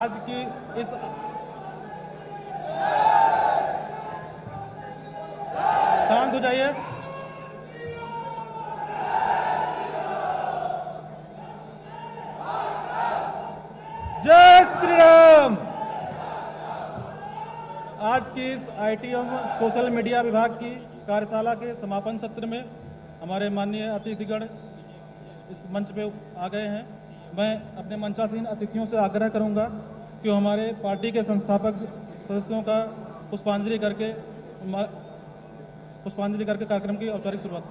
आज की इस शांत हो जाइए। जय श्री राम। आज की इस आईटी एवं सोशल मीडिया विभाग की कार्यशाला के समापन सत्र में हमारे माननीय अतिथिगण इस मंच पे आ गए हैं। मैं अपने मंचासीन अतिथियों से आग्रह करूंगा कि वो हमारे पार्टी के संस्थापक सदस्यों का पुष्पांजलि करके कार्यक्रम की औपचारिक शुरुआत।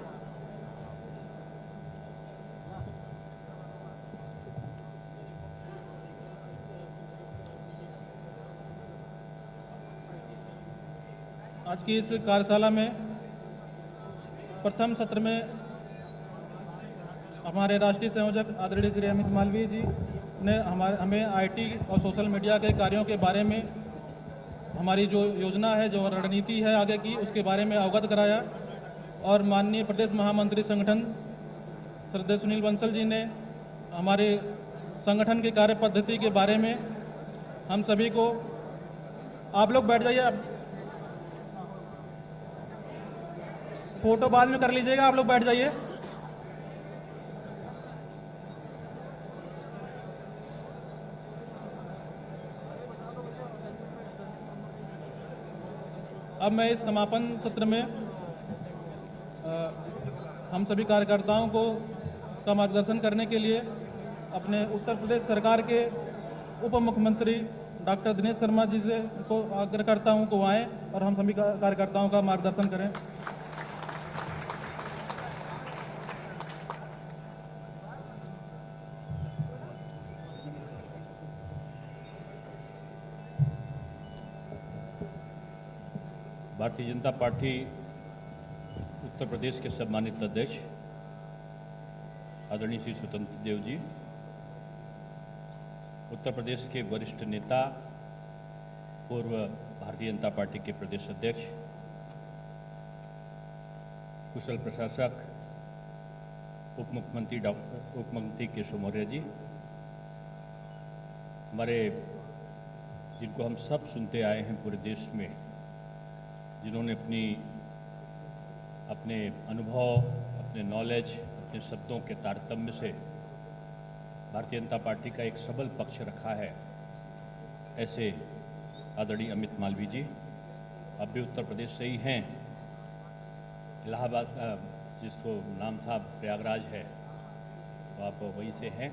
आज की इस कार्यशाला में प्रथम सत्र में हमारे राष्ट्रीय संयोजक आदरणीय श्री अमित मालवीय जी ने हमें आईटी और सोशल मीडिया के कार्यों के बारे में, हमारी जो योजना है, जो रणनीति है आगे की, उसके बारे में अवगत कराया। और माननीय प्रदेश महामंत्री संगठन श्रद्धेय सुनील बंसल जी ने हमारे संगठन की कार्य पद्धति के बारे में हम सभी को, आप लोग बैठ जाइए, फोटो बाद में कर लीजिएगा, आप लोग बैठ जाइए। अब मैं इस समापन सत्र में हम सभी कार्यकर्ताओं को का मार्गदर्शन करने के लिए अपने उत्तर प्रदेश सरकार के उप मुख्यमंत्री डॉक्टर दिनेश शर्मा जी से को आग्रह करता हूं कि वो आएं और हम सभी कार्यकर्ताओं का मार्गदर्शन करें। भारतीय जनता पार्टी उत्तर प्रदेश के सम्मानित अध्यक्ष आदरणीय श्री स्वतंत्र देव जी, उत्तर प्रदेश के वरिष्ठ नेता, पूर्व भारतीय जनता पार्टी के प्रदेश अध्यक्ष, कुशल प्रशासक उप मुख्यमंत्री केशव मौर्य जी, हमारे जिनको हम सब सुनते आए हैं पूरे देश में, जिन्होंने अपने अनुभव, अपने नॉलेज, अपने शब्दों के तारतम्य से भारतीय जनता पार्टी का एक सबल पक्ष रखा है, ऐसे आदरणीय अमित मालवीय जी, अब भी उत्तर प्रदेश से ही हैं। इलाहाबाद जिसको नाम था प्रयागराज है, तो आप वहीं से हैं।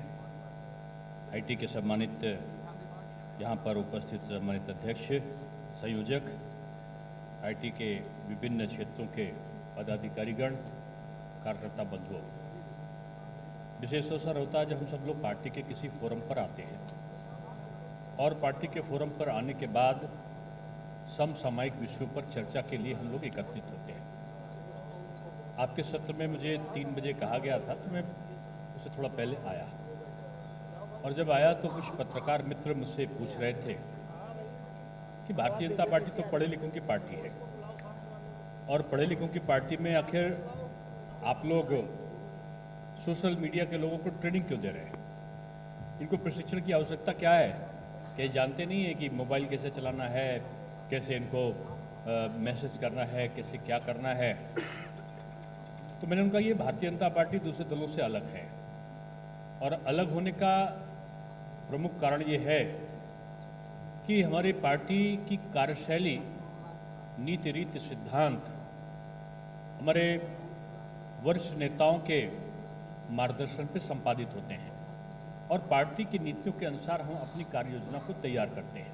आईटी के सम्मानित यहाँ पर उपस्थित सम्मानित अध्यक्ष, संयोजक, आईटी के विभिन्न क्षेत्रों के पदाधिकारीगण, कार्यकर्ता बंधुओं, विशेष अवसर होता है जब हम सब लोग पार्टी के किसी फोरम पर आते हैं और पार्टी के फोरम पर आने के बाद समसामयिक विषयों पर चर्चा के लिए हम लोग एकत्रित होते हैं। आपके सत्र में मुझे 3 बजे कहा गया था, तो मैं उससे थोड़ा पहले आया, और जब आया तो कुछ पत्रकार मित्र मुझसे पूछ रहे थे कि भारतीय जनता पार्टी तो पढ़े लिखों की पार्टी है, और पढ़े लिखों की पार्टी में आखिर आप लोग सोशल मीडिया के लोगों को ट्रेनिंग क्यों दे रहे हैं? इनको प्रशिक्षण की आवश्यकता क्या है? क्या जानते नहीं है कि मोबाइल कैसे चलाना है, कैसे इनको मैसेज करना है, कैसे क्या करना है? तो मैंने उनका, ये भारतीय जनता पार्टी दूसरे दलों से अलग है, और अलग होने का प्रमुख कारण ये है कि हमारी पार्टी की कार्यशैली, नीति, रीति, सिद्धांत हमारे वरिष्ठ नेताओं के मार्गदर्शन पर संपादित होते हैं, और पार्टी की नीतियों के अनुसार हम अपनी कार्य योजना को तैयार करते हैं।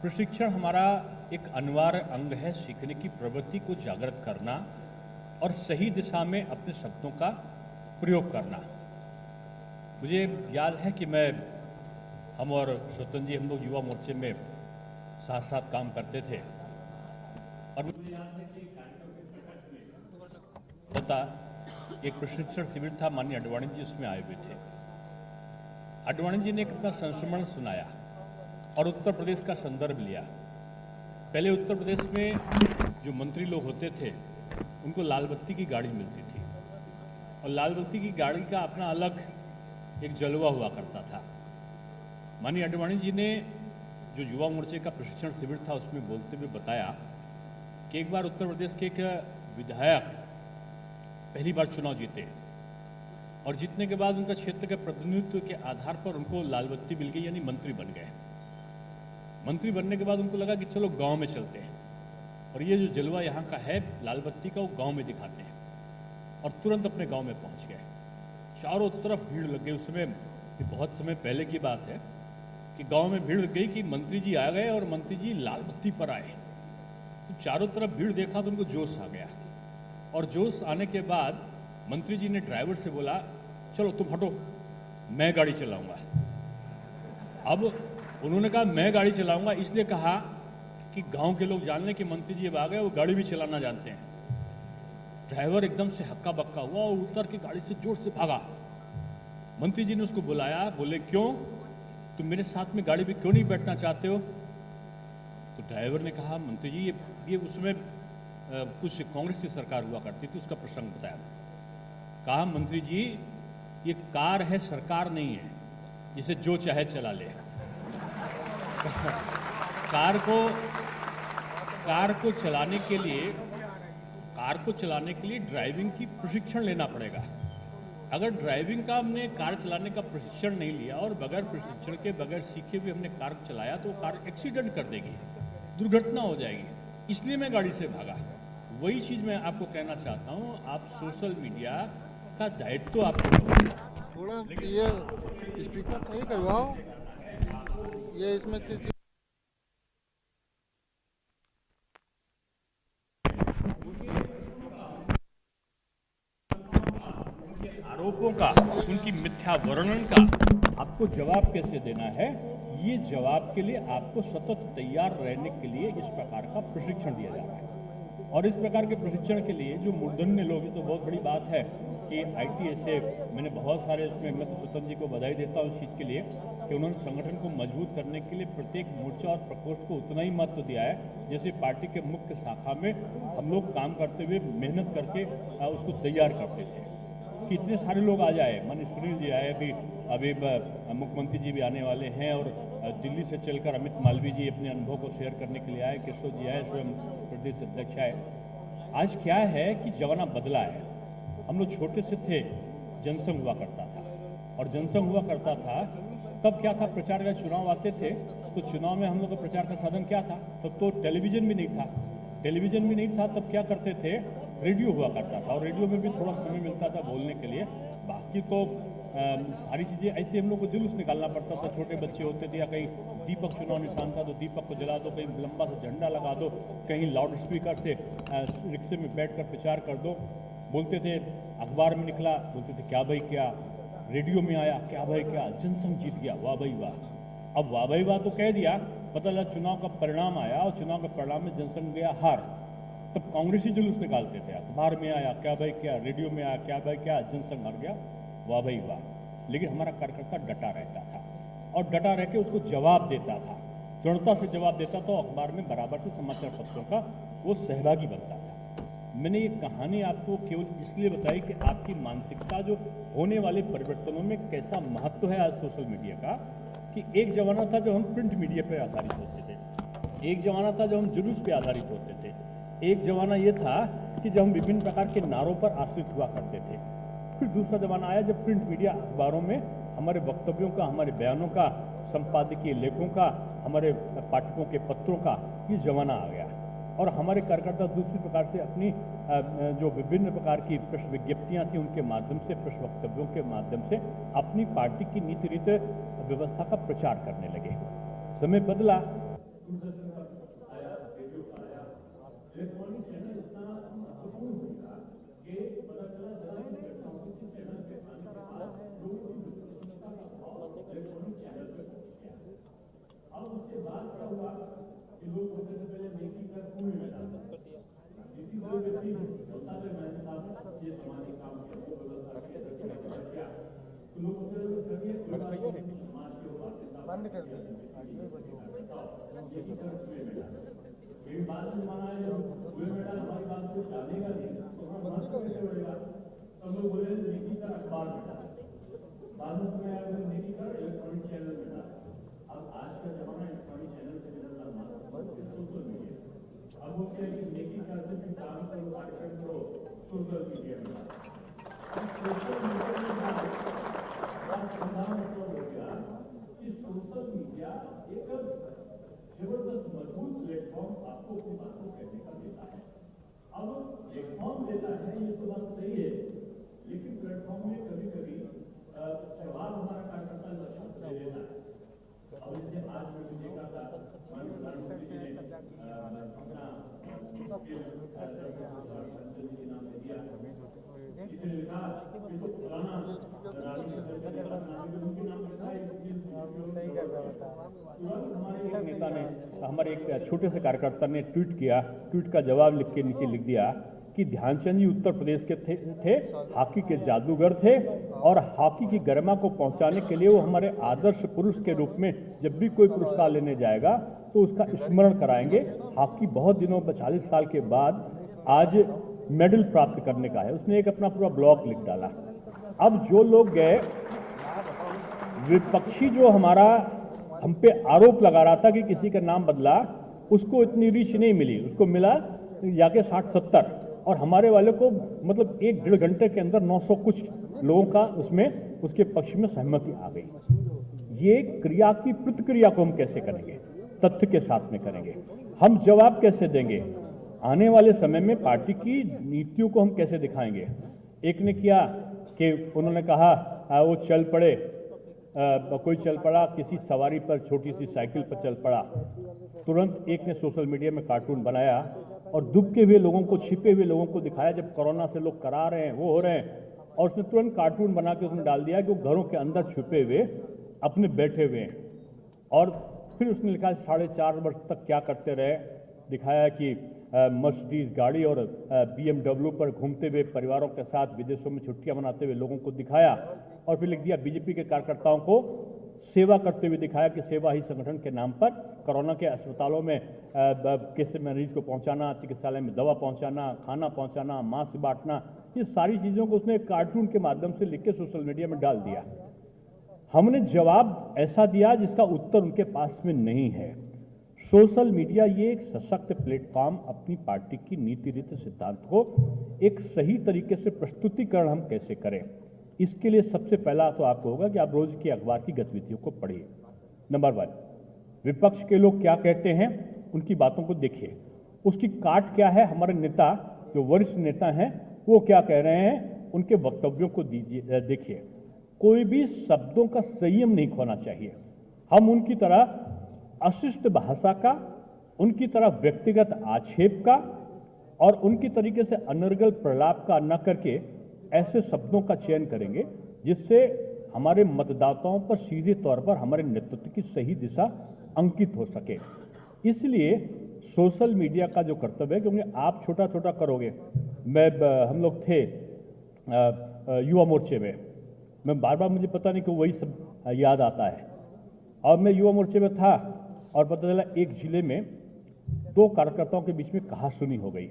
प्रशिक्षण हमारा एक अनिवार्य अंग है, सीखने की प्रवृत्ति को जागृत करना और सही दिशा में अपने शब्दों का प्रयोग करना। मुझे याद है कि हम और स्वतंत्र जी, हम लोग युवा मोर्चे में साथ साथ काम करते थे, और मुझे याद है कि होता एक प्रशिक्षण शिविर था, माननीय आडवाणी जी उसमें आए हुए थे। आडवाणी जी ने एक अपना संस्मरण सुनाया और उत्तर प्रदेश का संदर्भ लिया। पहले उत्तर प्रदेश में जो मंत्री लोग होते थे उनको लाल बत्ती की गाड़ी मिलती थी, और लाल बत्ती की गाड़ी का अपना अलग एक जलवा हुआ करता था। माननीय आडवाणी जी ने जो युवा मोर्चे का प्रशिक्षण शिविर था उसमें बोलते हुए बताया कि एक बार उत्तर प्रदेश के एक विधायक पहली बार चुनाव जीते और जीतने के बाद उनका क्षेत्र के प्रतिनिधित्व के आधार पर उनको लाल बत्ती मिल गई, यानी मंत्री बन गए। मंत्री बनने के बाद उनको लगा कि चलो गांव में चलते हैं और ये जो जलवा यहाँ का है लाल बत्ती का, वो गांव में दिखाते हैं और तुरंत अपने गांव में पहुंच गए। चारों तरफ भीड़ लग गई। उस समय, बहुत समय पहले की बात है कि गांव में भीड़ लग गई कि मंत्री जी आ गए और मंत्री जी लाल बत्ती पर आए। तो चारों तरफ भीड़ देखा तो उनको जोश आ गया और जोश आने के बाद मंत्री जी ने ड्राइवर से बोला, चलो तुम हटो, मैं गाड़ी चलाऊंगा। अब उन्होंने कहा मैं गाड़ी चलाऊंगा, इसलिए कहा कि गांव के लोग जान लें कि मंत्री जी अब आ गए, वो गाड़ी भी चलाना जानते हैं। ड्राइवर एकदम से हक्का बक्का हुआ और उतर के गाड़ी से जोर से भागा। मंत्री जी ने उसको बुलाया, बोले क्यों, तुम मेरे साथ में गाड़ी में क्यों नहीं बैठना चाहते हो? तो ड्राइवर ने कहा, मंत्री जी ये उसमें कुछ कांग्रेस की सरकार हुआ करती थी, उसका प्रसंग बताया। कहा, मंत्री जी ये कार है, सरकार नहीं है, जिसे जो चाहे चला ले। कार को चलाने के लिए ड्राइविंग की प्रशिक्षण लेना पड़ेगा। अगर ड्राइविंग का हमने कार चलाने का प्रशिक्षण नहीं लिया और बगैर प्रशिक्षण के, बगैर सीखे हुए हमने कार चलाया तो कार एक्सीडेंट कर देगी, दुर्घटना हो जाएगी। इसलिए मैं गाड़ी से भागा। वही चीज मैं आपको कहना चाहता हूं, आप सोशल मीडिया का दायित्व तो आपको, थोड़ा ये स्पीकर सही करवाओ, ये इसमें आरोपों का, उनकी मिथ्या वर्णन का आपको जवाब कैसे देना है, ये जवाब के लिए आपको सतत तैयार रहने के लिए इस प्रकार का प्रशिक्षण दिया जा रहा है। और इस प्रकार के प्रशिक्षण के लिए जो मूर्धन्य लोग, तो बहुत बड़ी बात है कि ITSA, मैंने बहुत सारे इसमें, मैं तो स्वतंत्र जी को बधाई देता हूँ इस चीज़ के लिए कि उन्होंने संगठन को मजबूत करने के लिए प्रत्येक मोर्चा और प्रकोष्ठ को उतना ही महत्व दिया है जैसे पार्टी के मुख्य शाखा में हम लोग काम करते हुए मेहनत करके उसको तैयार करते थे कि इतने सारे लोग आ जाए। माननीय सुनील जी आए, अभी मुख्यमंत्री जी भी आने वाले हैं और दिल्ली से चलकर अमित मालवीय जी अपने अनुभव को शेयर करने के लिए आए, केशव जी आए, स्वयं प्रदेश अध्यक्ष आए। आज क्या है कि जमाना बदला है। हम लोग छोटे से थे, जनसंघ हुआ करता था और जनसंघ हुआ करता था तब क्या था, प्रचार का चुनाव आते थे तो चुनाव में हम लोग का प्रचार का साधन क्या था, तब तो टेलीविजन भी नहीं था। टेलीविजन भी नहीं था तब क्या करते थे, रेडियो हुआ करता था और रेडियो में भी थोड़ा समय मिलता था बोलने के लिए। बाकी तो सारी चीज़ें ऐसे हम लोग को जुलूस निकालना पड़ता था। छोटे बच्चे होते थे या कहीं दीपक चुनाव निशान था तो दीपक को जला दो, कहीं लंबा सा झंडा लगा दो, कहीं लाउड स्पीकर से रिक्शे में बैठकर प्रचार कर दो। बोलते थे, अखबार में निकला, बोलते थे क्या भाई क्या, रेडियो में आया क्या भाई क्या, जनसंघ जीत गया, वाह भाई वाह। अब वाह भाई वाह तो कह दिया, पता लगा चुनाव का परिणाम आया और चुनाव के परिणाम में जनसंघ गया हार। तब कांग्रेसी जुलूस निकालते थे, अखबार में आया क्या भाई क्या, रेडियो में आया क्या भाई क्या, जनसंघ हार गया, वाह भाई वाह। लेकिन हमारा कार्यकर्ता डटा रहता था और डटा रह के उसको जवाब देता था, दृढ़ता से जवाब देता था। अखबार में बराबर से समाचार पत्रों का वो सहभागी बनता था। मैंने ये कहानी आपको केवल इसलिए बताई कि आपकी मानसिकता जो होने वाले परिवर्तनों में कैसा महत्व है आज सोशल मीडिया का। कि एक जमाना था जब हम प्रिंट मीडिया पर आधारित होते थे, एक जमाना था जब हम जुलूस पे आधारित होते थे, एक जमाना ये था कि जब हम विभिन्न प्रकार के नारों पर आश्रित हुआ करते थे। फिर दूसरा जमाना आया जब प्रिंट मीडिया अखबारों में हमारे वक्तव्यों का, हमारे बयानों का, संपादकीय लेखों का, हमारे पाठकों के पत्रों का ये जमाना आ गया। और हमारे कार्यकर्ता दूसरी प्रकार से अपनी जो विभिन्न प्रकार की प्रेस विज्ञप्तियां थी उनके माध्यम से, प्रेस वक्तव्यों के माध्यम से अपनी पार्टी की नीति रीति व्यवस्था का प्रचार करने लगे। समय बदला, बंद कर दो। सोशल मीडिया एक जबरदस्त मजबूत प्लेटफॉर्म आपको अपनी बातों कहने का देता है। अब प्लेटफॉर्म देता है ये तो बात सही है, लेकिन प्लेटफॉर्म में कभी कभी जवाब हमारा कार्यकर्ता लक्षण दे देता है। अब जैसे आज मैं देखा था माननीय प्रधानमंत्री जी ने अपना के नाम दे दिया, इसने लिखा कि तो पुराना नेता ने हमारे एक छोटे से कार्यकर्ता ने ट्वीट किया, ट्वीट का जवाब लिख के नीचे लिख दिया कि ध्यानचंद जी उत्तर प्रदेश के थे, हॉकी के जादूगर थे और हॉकी की गरिमा को पहुंचाने के लिए वो हमारे आदर्श पुरुष के रूप में जब भी कोई पुरस्कार लेने जाएगा तो उसका स्मरण कराएंगे। हॉकी बहुत दिनों 40 साल के बाद आज मेडल प्राप्त करने का है। उसने एक अपना पूरा ब्लॉग लिख डाला। अब जो लोग गए, विपक्षी जो हमारा हम पे आरोप लगा रहा था कि किसी का नाम बदला, उसको इतनी रीच नहीं मिली, उसको मिला जाके 60-70 और हमारे वाले को मतलब 1-1.5 घंटे के अंदर 900 कुछ लोगों का उसमें उसके पक्ष में सहमति आ गई। ये क्रिया की प्रतिक्रिया को हम कैसे करेंगे? तथ्य के साथ में करेंगे। हम जवाब कैसे देंगे? आने वाले समय में पार्टी की नीतियों को हम कैसे दिखाएंगे? एक ने किया कि उन्होंने कहा वो चल पड़े, कोई चल पड़ा किसी सवारी पर, छोटी सी साइकिल पर चल पड़ा। तुरंत एक ने सोशल मीडिया में कार्टून बनाया और दुबके हुए लोगों को, छिपे हुए लोगों को दिखाया जब कोरोना से लोग करा रहे हैं, वो हो रहे हैं, और उसने तुरंत कार्टून बना के उसने डाल दिया कि वो घरों के अंदर छुपे हुए अपने बैठे हुए हैं। और फिर उसने लिखा 4.5 वर्ष तक क्या करते रहे, दिखाया कि मर्सिडीज गाड़ी और BMW पर घूमते हुए परिवारों के साथ विदेशों में छुट्टियां मनाते हुए लोगों को दिखाया। और फिर लिख दिया बीजेपी के कार्यकर्ताओं को सेवा करते हुए दिखाया कि सेवा ही संगठन के नाम पर कोरोना के अस्पतालों में किसी मरीज को पहुंचाना, चिकित्सालय में दवा पहुंचाना, खाना पहुंचाना, मास्क बांटना, ये सारी चीजों को उसने कार्टून के माध्यम से लिख के सोशल मीडिया में डाल दिया। हमने जवाब ऐसा दिया जिसका उत्तर उनके पास में नहीं है। सोशल मीडिया ये एक सशक्त प्लेटफॉर्म अपनी पार्टी की नीति रीति सिद्धांत को एक सही तरीके से प्रस्तुतिकरण हम कैसे करें, इसके लिए सबसे पहला तो आपको होगा कि आप रोज की अखबार की गतिविधियों को पढ़िए। नंबर 1, विपक्ष के लोग क्या कहते हैं उनकी बातों को देखिए, उसकी काट क्या है, हमारे नेता जो वरिष्ठ नेता हैं वो क्या कह रहे हैं, उनके वक्तव्यों को देखिए। कोई भी शब्दों का संयम नहीं खोना चाहिए। हम उनकी तरह अशिष्ट भाषा का, उनकी तरह व्यक्तिगत आक्षेप का और उनकी तरीके से अनर्गल प्रलाप का न करके ऐसे शब्दों का चयन करेंगे जिससे हमारे मतदाताओं पर सीधे तौर पर हमारे नेतृत्व की सही दिशा अंकित हो सके। इसलिए सोशल मीडिया का जो कर्तव्य है, क्योंकि आप छोटा छोटा करोगे, हम लोग थे युवा मोर्चे में, मैं बार बार मुझे पता नहीं कि वही सब याद आता है, और मैं युवा मोर्चे में था और पता चला एक जिले में 2 कार्यकर्ताओं के बीच में कहासुनी हो गई।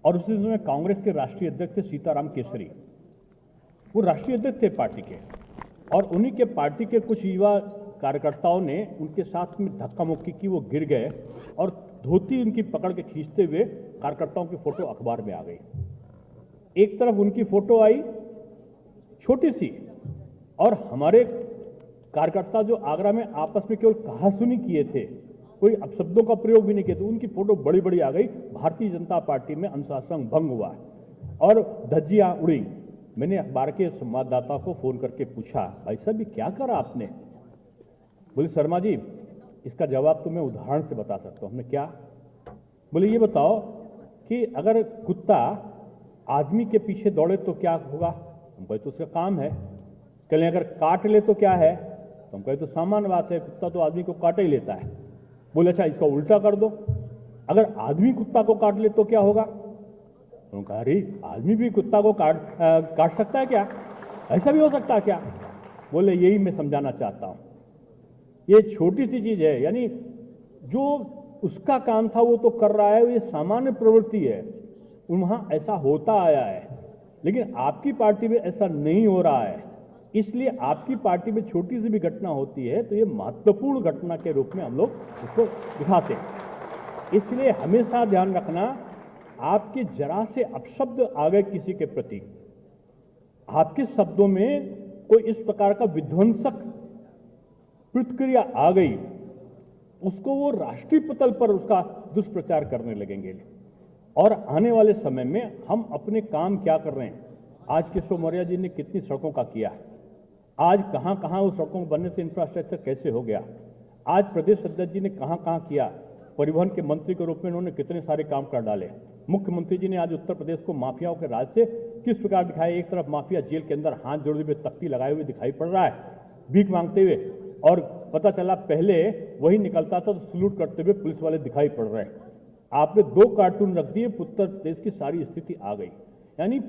और उसी समय कांग्रेस के राष्ट्रीय अध्यक्ष थे सीताराम केसरी, वो राष्ट्रीय अध्यक्ष थे पार्टी के, और उन्हीं के पार्टी के कुछ युवा कार्यकर्ताओं ने उनके साथ में धक्का मुक्की की, वो गिर गए और धोती उनकी पकड़ के खींचते हुए कार्यकर्ताओं की फोटो अखबार में आ गई। एक तरफ उनकी फोटो आई छोटी सी, और हमारे कार्यकर्ता जो आगरा में आपस में केवल कहासुनी किए थे, कोई अपशब्दों का प्रयोग भी नहीं किया, तो उनकी फोटो बड़ी बड़ी आ गई। भारतीय जनता पार्टी में अनुशासन भंग हुआ और धज्जियां उड़ी। मैंने अखबार के संवाददाता को फोन करके पूछा, भाई साहब ये क्या करा आपने? बोले शर्मा जी इसका जवाब तो मैं उदाहरण से बता सकता हूं। हमने क्या? बोले ये बताओ कि अगर कुत्ता आदमी के पीछे दौड़े तो क्या होगा? हम कहे तो उसका काम है। कल अगर काट ले तो क्या है? हम कहे तो सामान्य बात है, कुत्ता तो आदमी को काट ही लेता है। बोले अच्छा इसका उल्टा कर दो, अगर आदमी कुत्ता को काट ले तो क्या होगा? उन्होंने कहा अरे आदमी भी कुत्ता को काट सकता है क्या? ऐसा भी हो सकता है क्या? बोले यही मैं समझाना चाहता हूं, ये छोटी सी चीज है, यानी जो उसका काम था वो तो कर रहा है, ये सामान्य प्रवृत्ति है, वहां ऐसा होता आया है, लेकिन आपकी पार्टी में ऐसा नहीं हो रहा है। इसलिए आपकी पार्टी में छोटी सी भी घटना होती है तो ये महत्वपूर्ण घटना के रूप में हम लोग उसको दिखाते हैं। इसलिए हमेशा ध्यान रखना, आपके जरा से अपशब्द आ गए किसी के प्रति, आपके शब्दों में कोई इस प्रकार का विध्वंसक प्रतिक्रिया आ गई, उसको वो राष्ट्रीय पटल पर उसका दुष्प्रचार करने लगेंगे। और आने वाले समय में हम अपने काम क्या कर रहे हैं? आज केशव मौर्य जी ने कितनी सड़कों का किया, आज कहां कहां उस सड़कों बनने से इंफ्रास्ट्रक्चर कैसे हो गया, आज प्रदेश अध्यक्ष जी ने कहां कहां किया, परिवहन के मंत्री के रूप में उन्होंने कितने सारे काम कर डाले, मुख्यमंत्री जी ने आज उत्तर प्रदेश को माफियाओं के राज से किस प्रकार दिखाया। एक तरफ माफिया जेल के अंदर हाथ जोड़े हुए तख्ती लगाए हुए दिखाई पड़ रहा है, भीख मांगते हुए, और पता चला पहले वही निकलता था तो सलूट करते हुए पुलिस वाले दिखाई पड़ रहे हैं। आपने 2 कार्टून रख दिए, उत्तर प्रदेश की सारी स्थिति आ गई। यानी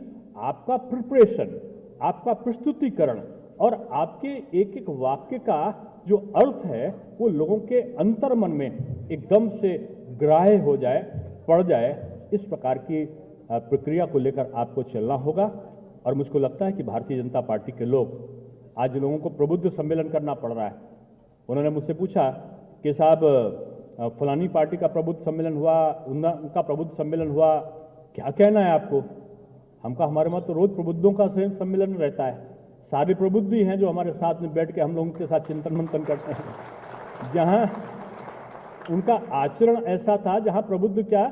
आपका प्रिपरेशन, आपका प्रस्तुतिकरण और आपके एक एक वाक्य का जो अर्थ है वो लोगों के अंतर्मन में एकदम से ग्राह्य हो जाए, पड़ जाए, इस प्रकार की प्रक्रिया को लेकर आपको चलना होगा। और मुझको लगता है कि भारतीय जनता पार्टी के लोग, आज लोगों को प्रबुद्ध सम्मेलन करना पड़ रहा है। उन्होंने मुझसे पूछा कि साहब फलानी पार्टी का प्रबुद्ध सम्मेलन हुआ, उनका प्रबुद्ध सम्मेलन हुआ, क्या कहना है आपको? हम कहा हमारे वहां तो रोज प्रबुद्धों का सम्मेलन रहता है, सारे प्रबुद्ध ही हैं जो हमारे साथ में बैठ के हम लोगों के साथ चिंतन मंथन करते हैं। जहां उनका आचरण ऐसा था, जहां प्रबुद्ध क्या,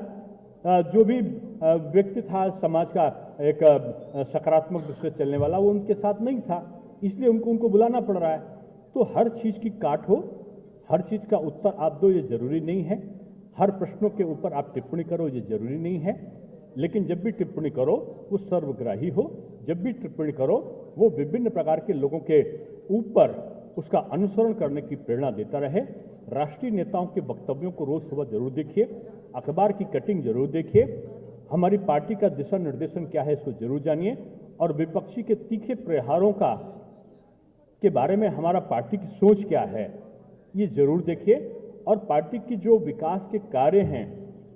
जो भी व्यक्ति था समाज का एक सकारात्मक दृष्टि से चलने वाला, वो उनके साथ नहीं था, इसलिए उनको बुलाना पड़ रहा है। तो हर चीज की काट हो, हर चीज का उत्तर आप दो, ये जरूरी नहीं है। हर प्रश्नों के ऊपर आप टिप्पणी करो, ये जरूरी नहीं है। लेकिन जब भी टिप्पणी करो वो सर्वग्राही हो, जब भी टिप्पणी करो वो विभिन्न प्रकार के लोगों के ऊपर उसका अनुसरण करने की प्रेरणा देता रहे। राष्ट्रीय नेताओं के वक्तव्यों को रोज सुबह जरूर देखिए, अखबार की कटिंग जरूर देखिए, हमारी पार्टी का दिशा निर्देशन क्या है इसको जरूर जानिए, और विपक्षी के तीखे प्रहारों के बारे में हमारा पार्टी की सोच क्या है ये जरूर देखिए। और पार्टी की जो विकास के कार्य हैं,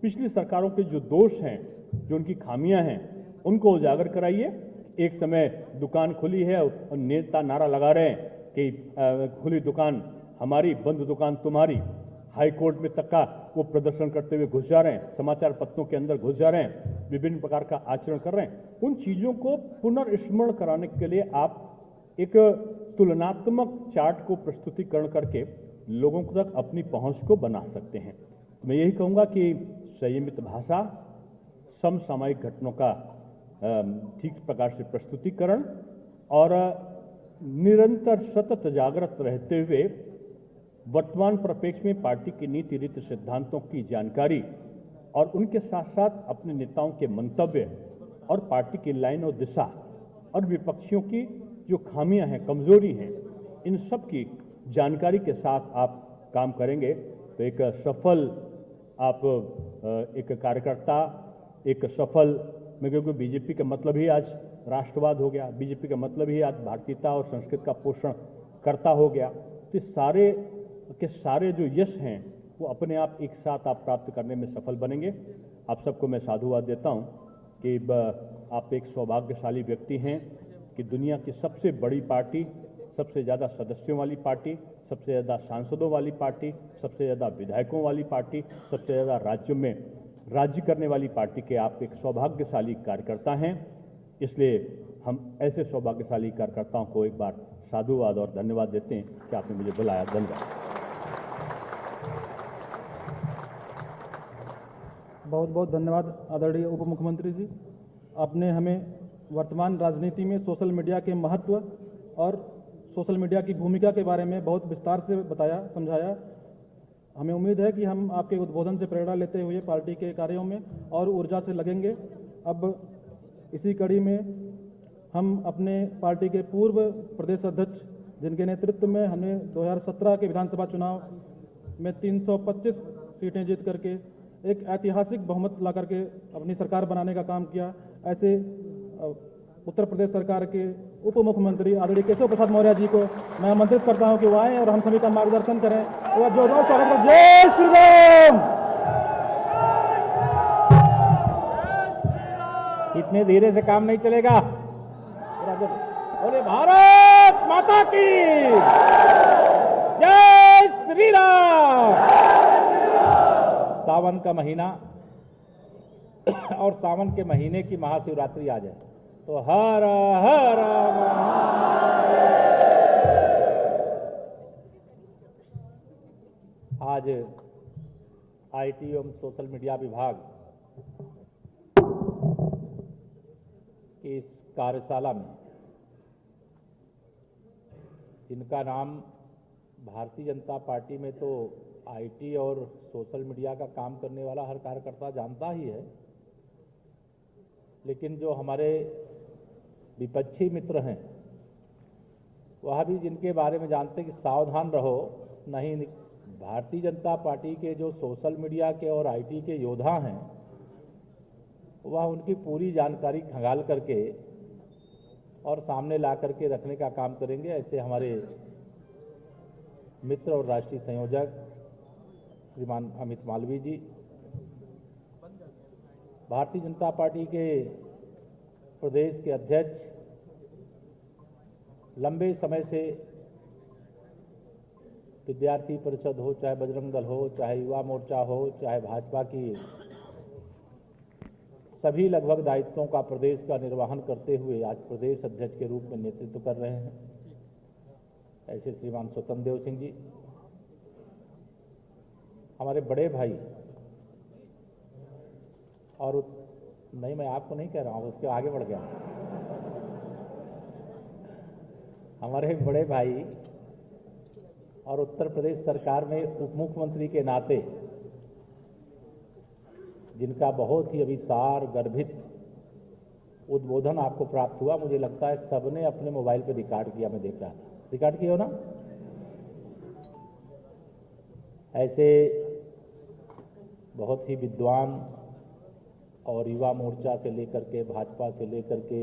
पिछली सरकारों के जो दोष हैं, जो उनकी खामियां हैं, उनको उजागर कराइए। एक समय दुकान खुली है और नेता नारा लगा रहे हैं कि खुली दुकान हमारी, बंद दुकान तुम्हारी। हाई कोर्ट में तक का वो प्रदर्शन करते हुए घुस जा रहे हैं, समाचार पत्रों के अंदर घुस जा रहे हैं, विभिन्न प्रकार का आचरण कर रहे हैं। उन चीजों को पुनर्स्मरण कराने के लिए आप एक तुलनात्मक चार्ट को प्रस्तुतिकरण करके लोगों तक अपनी पहुंच को बना सकते हैं। मैं यही कहूंगा कि संयमित भाषा, समसामयिक घटनाओं का ठीक प्रकार से प्रस्तुतिकरण और निरंतर सतत जागृत रहते हुए वर्तमान परिप्रेक्ष्य में पार्टी की नीति रीति सिद्धांतों की जानकारी और उनके साथ साथ अपने नेताओं के मंतव्य और पार्टी की लाइन और दिशा और विपक्षियों की जो खामियां हैं, कमजोरी हैं, इन सब की जानकारी के साथ आप काम करेंगे तो एक सफल आप एक कार्यकर्ता, एक सफल, मैं क्योंकि बीजेपी का मतलब ही आज राष्ट्रवाद हो गया, बीजेपी का मतलब ही आज भारतीयता और संस्कृत का पोषण करता हो गया। तो सारे के सारे जो यश हैं वो अपने आप एक साथ आप प्राप्त करने में सफल बनेंगे। आप सबको मैं साधुवाद देता हूं कि आप एक सौभाग्यशाली व्यक्ति हैं कि दुनिया की सबसे बड़ी पार्टी, सबसे ज़्यादा सदस्यों वाली पार्टी, सबसे ज़्यादा सांसदों वाली पार्टी, सबसे ज़्यादा विधायकों वाली पार्टी, सबसे ज़्यादा राज्यों में राज्य करने वाली पार्टी के आप एक सौभाग्यशाली कार्यकर्ता हैं। इसलिए हम ऐसे सौभाग्यशाली कार्यकर्ताओं को एक बार साधुवाद और धन्यवाद देते हैं कि आपने मुझे बुलाया। धन्यवाद। बहुत बहुत धन्यवाद आदरणीय उप मुख्यमंत्री जी। आपने हमें वर्तमान राजनीति में सोशल मीडिया के महत्व और सोशल मीडिया की भूमिका के बारे में बहुत विस्तार से बताया, समझाया। हमें उम्मीद है कि हम आपके उद्बोधन से प्रेरणा लेते हुए पार्टी के कार्यों में और ऊर्जा से लगेंगे। अब इसी कड़ी में हम अपने पार्टी के पूर्व प्रदेश अध्यक्ष, जिनके नेतृत्व में हमने 2017 के विधानसभा चुनाव में 325 सीटें जीत करके एक ऐतिहासिक बहुमत ला करके अपनी सरकार बनाने का काम किया, ऐसे उत्तर प्रदेश सरकार के उप मुख्यमंत्री आदरणीय केशव प्रसाद मौर्य जी को मैं आमंत्रित करता हूं कि वो आएं और हम सभी का मार्गदर्शन करें। और जो स्वागत करें। जय श्री राम। इतने धीरे से काम नहीं चलेगा। बोले भारत माता की जय श्री राम। सावन का महीना और सावन के महीने की महाशिवरात्रि आ जाए तो हर हर आज आईटी एवं सोशल मीडिया विभाग की इस कार्यशाला में जिनका नाम भारतीय जनता पार्टी में तो आईटी और सोशल मीडिया का काम करने वाला हर कार्यकर्ता जानता ही है, लेकिन जो हमारे विपक्षी मित्र हैं वह भी जिनके बारे में जानते कि सावधान रहो, नहीं भारतीय जनता पार्टी के जो सोशल मीडिया के और आईटी के योद्धा हैं वह उनकी पूरी जानकारी खंगाल करके और सामने ला करके रखने का काम करेंगे। ऐसे हमारे मित्र और राष्ट्रीय संयोजक श्रीमान अमित मालवीय जी, भारतीय जनता पार्टी के प्रदेश के अध्यक्ष, लंबे समय से विद्यार्थी परिषद हो, चाहे बजरंग दल हो, चाहे युवा मोर्चा हो, चाहे भाजपा की सभी लगभग दायित्वों का प्रदेश का निर्वहन करते हुए आज प्रदेश अध्यक्ष के रूप में नेतृत्व कर रहे हैं। ऐसे श्रीमान स्वतंत्र देव सिंह जी, हमारे बड़े भाई, और नहीं मैं आपको नहीं कह रहा हूं, उसके आगे बढ़ गया, हमारे बड़े भाई और उत्तर प्रदेश सरकार में उप मुख्यमंत्री के नाते जिनका बहुत ही अभिसार गर्भित उद्बोधन आपको प्राप्त हुआ, मुझे लगता है सबने अपने मोबाइल पे रिकॉर्ड किया, मैं देख रहा था, रिकॉर्ड किया हो ना। ऐसे बहुत ही विद्वान और युवा मोर्चा से लेकर के भाजपा से लेकर के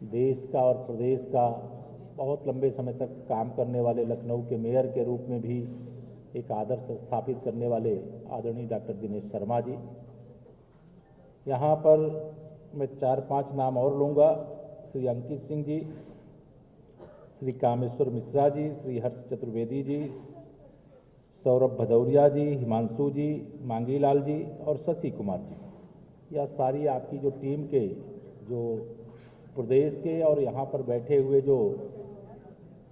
देश का और प्रदेश का बहुत लंबे समय तक काम करने वाले, लखनऊ के मेयर के रूप में भी एक आदर्श स्थापित करने वाले आदरणीय डॉक्टर दिनेश शर्मा जी। यहाँ पर मैं 4-5 नाम और लूँगा, श्री अंकित सिंह जी, श्री कामेश्वर मिश्रा जी, श्री हर्ष चतुर्वेदी जी, सौरभ भदौरिया जी, हिमांशु जी, मांगीलाल जी और शशि कुमार जी। यह सारी आपकी जो टीम के जो प्रदेश के और यहाँ पर बैठे हुए जो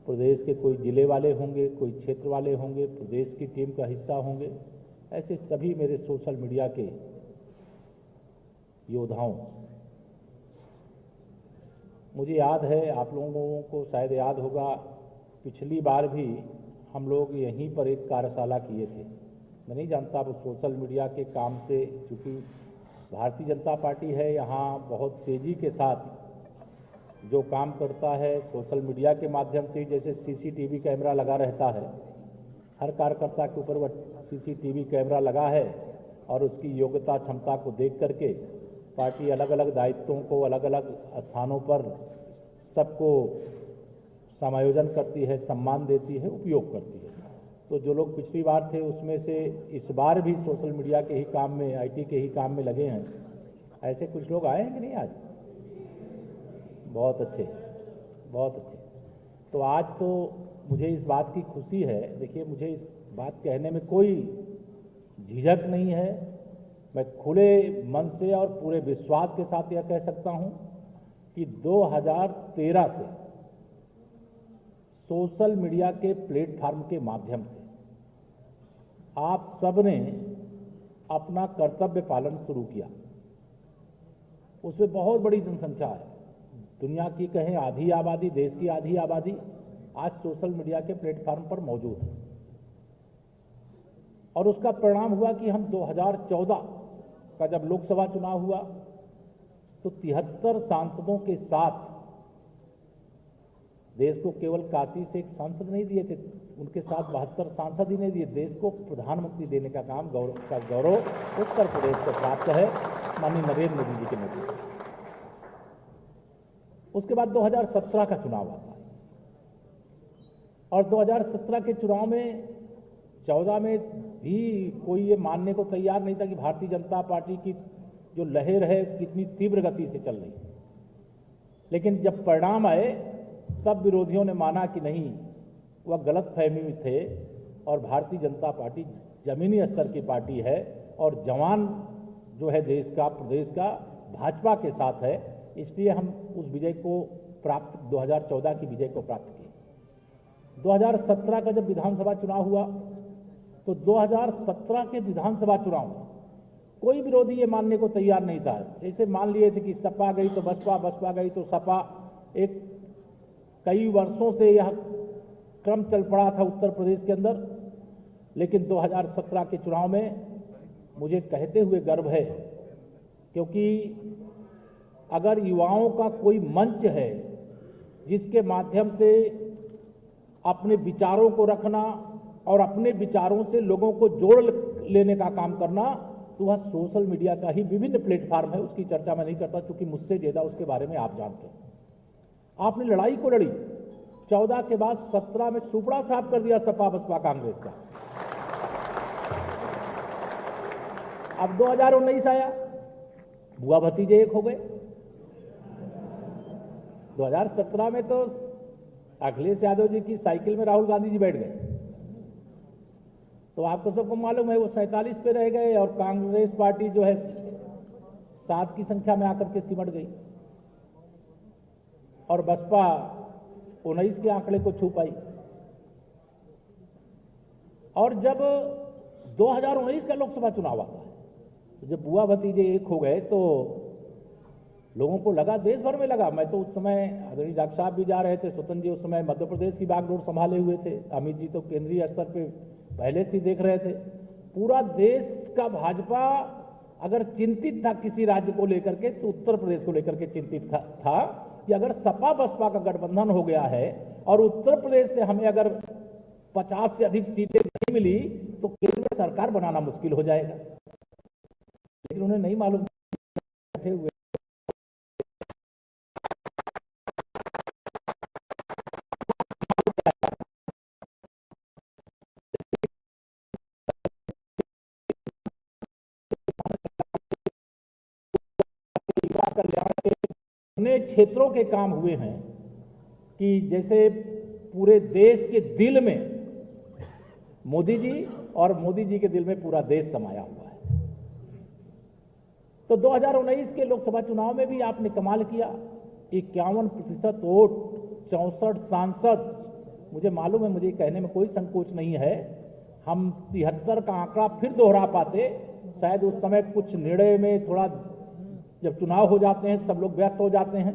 प्रदेश के कोई जिले वाले होंगे, कोई क्षेत्र वाले होंगे, प्रदेश की टीम का हिस्सा होंगे, ऐसे सभी मेरे सोशल मीडिया के योद्धाओं, मुझे याद है, आप लोगों को शायद याद होगा, पिछली बार भी हम लोग यहीं पर एक कार्यशाला किए थे। मैं नहीं जानता अब सोशल मीडिया के काम से, क्योंकि भारतीय जनता पार्टी है यहाँ बहुत तेजी के साथ जो काम करता है सोशल मीडिया के माध्यम से, जैसे सीसीटीवी कैमरा लगा रहता है, हर कार्यकर्ता के ऊपर वह सीसीटीवी कैमरा लगा है और उसकी योग्यता क्षमता को देख करके पार्टी अलग अलग दायित्वों को अलग अलग स्थानों पर सबको समायोजन करती है, सम्मान देती है, उपयोग करती है। तो जो लोग पिछली बार थे उसमें से इस बार भी सोशल मीडिया के ही काम में, आईटी के ही काम में लगे हैं। ऐसे कुछ लोग आए हैं कि नहीं आज? बहुत अच्छे, बहुत अच्छे। तो आज तो मुझे इस बात की खुशी है, देखिए मुझे इस बात कहने में कोई झिझक नहीं है, मैं खुले मन से और पूरे विश्वास के साथ यह कह सकता हूं कि 2013 से सोशल मीडिया के प्लेटफॉर्म के माध्यम से आप सबने अपना कर्तव्य पालन शुरू किया। उसमें बहुत बड़ी जनसंख्या है, दुनिया की कहें आधी आबादी, देश की आधी आबादी आज सोशल मीडिया के प्लेटफॉर्म पर मौजूद है। और उसका परिणाम हुआ कि हम 2014 का जब लोकसभा चुनाव हुआ तो 73 सांसदों के साथ, देश को केवल काशी से एक सांसद नहीं दिए थे, उनके साथ 72 सांसद ही नहीं दिए, देश को प्रधानमंत्री देने का काम, गौरव उत्तर प्रदेश को प्राप्त है माननीय नरेंद्र मोदी जी के नेतृत्व। उसके बाद 2017 का चुनाव आता है और 2017 के चुनाव में 14 में भी कोई ये मानने को तैयार नहीं था कि भारतीय जनता पार्टी की जो लहर है कितनी तीव्र गति से चल रही है। लेकिन जब परिणाम आए तब विरोधियों ने माना कि नहीं, वह गलतफहमी में थे और भारतीय जनता पार्टी जमीनी स्तर की पार्टी है और जवान जो है देश का, प्रदेश का भाजपा के साथ है, इसलिए हम उस विजय को प्राप्त 2014 की विजय को प्राप्त किए। 2017 का जब विधानसभा चुनाव हुआ तो 2017 के विधानसभा चुनाव में कोई विरोधी ये मानने को तैयार नहीं था। जैसे मान लिए थे कि सपा गई तो बसपा, बसपा गई तो सपा, एक कई वर्षों से यह क्रम चल पड़ा था उत्तर प्रदेश के अंदर। लेकिन 2017 के चुनाव में मुझे कहते हुए गर्व है, क्योंकि अगर युवाओं का कोई मंच है जिसके माध्यम से अपने विचारों को रखना और अपने विचारों से लोगों को जोड़ लेने का काम करना, तो वह सोशल मीडिया का ही विभिन्न प्लेटफॉर्म है। उसकी चर्चा मैं नहीं करता क्योंकि मुझसे ज्यादा उसके बारे में आप जानते हैं। आपने लड़ाई को लड़ी, 14 के बाद 17 में सुपड़ा साफ कर दिया सपा बसपा कांग्रेस का। अब 2019 आया, बुआ भतीजे एक हो गए। 2017 में तो अखिलेश यादव जी की साइकिल में राहुल गांधी जी बैठ गए, तो आपको सबको मालूम है वो 47 पे रह गए और कांग्रेस पार्टी जो है 7 की संख्या में आकर के सिमट गई और बसपा 19 के आंकड़े को छू पाई। और जब 2019 का लोकसभा चुनाव आता है, तो जब बुआ भतीजे एक हो गए तो लोगों को लगा, देश भर में लगा। मैं तो उस समय, आदरणीय डॉक्टर साहब भी जा रहे थे, स्वतंत्र जी उस समय मध्य प्रदेश की बागडोर संभाले हुए थे, अमित जी तो केंद्रीय स्तर पे पहले से देख रहे थे। पूरा देश का भाजपा अगर चिंतित था किसी राज्य को लेकर के, तो उत्तर प्रदेश को लेकर के चिंतित था कि अगर सपा बसपा का गठबंधन हो गया है और उत्तर प्रदेश से हमें अगर 50 से अधिक सीटें नहीं मिली तो केंद्र में सरकार बनाना मुश्किल हो जाएगा। लेकिन उन्हें नहीं मालूम बैठे हुए कल्याण के अपने क्षेत्रों के काम हुए हैं कि जैसे पूरे देश के दिल में मोदी जी और मोदी जी के दिल में पूरा देश समाया हुआ है। तो 2019 के लोकसभा चुनाव में भी आपने कमाल किया, 51% वोट, 64 सांसद। मुझे मालूम है, मुझे कहने में कोई संकोच नहीं है, हम 73 का आंकड़ा फिर दोहरा पाते। शायद उस समय कुछ निर्णय में थोड़ा, जब चुनाव हो जाते हैं सब लोग व्यस्त हो जाते हैं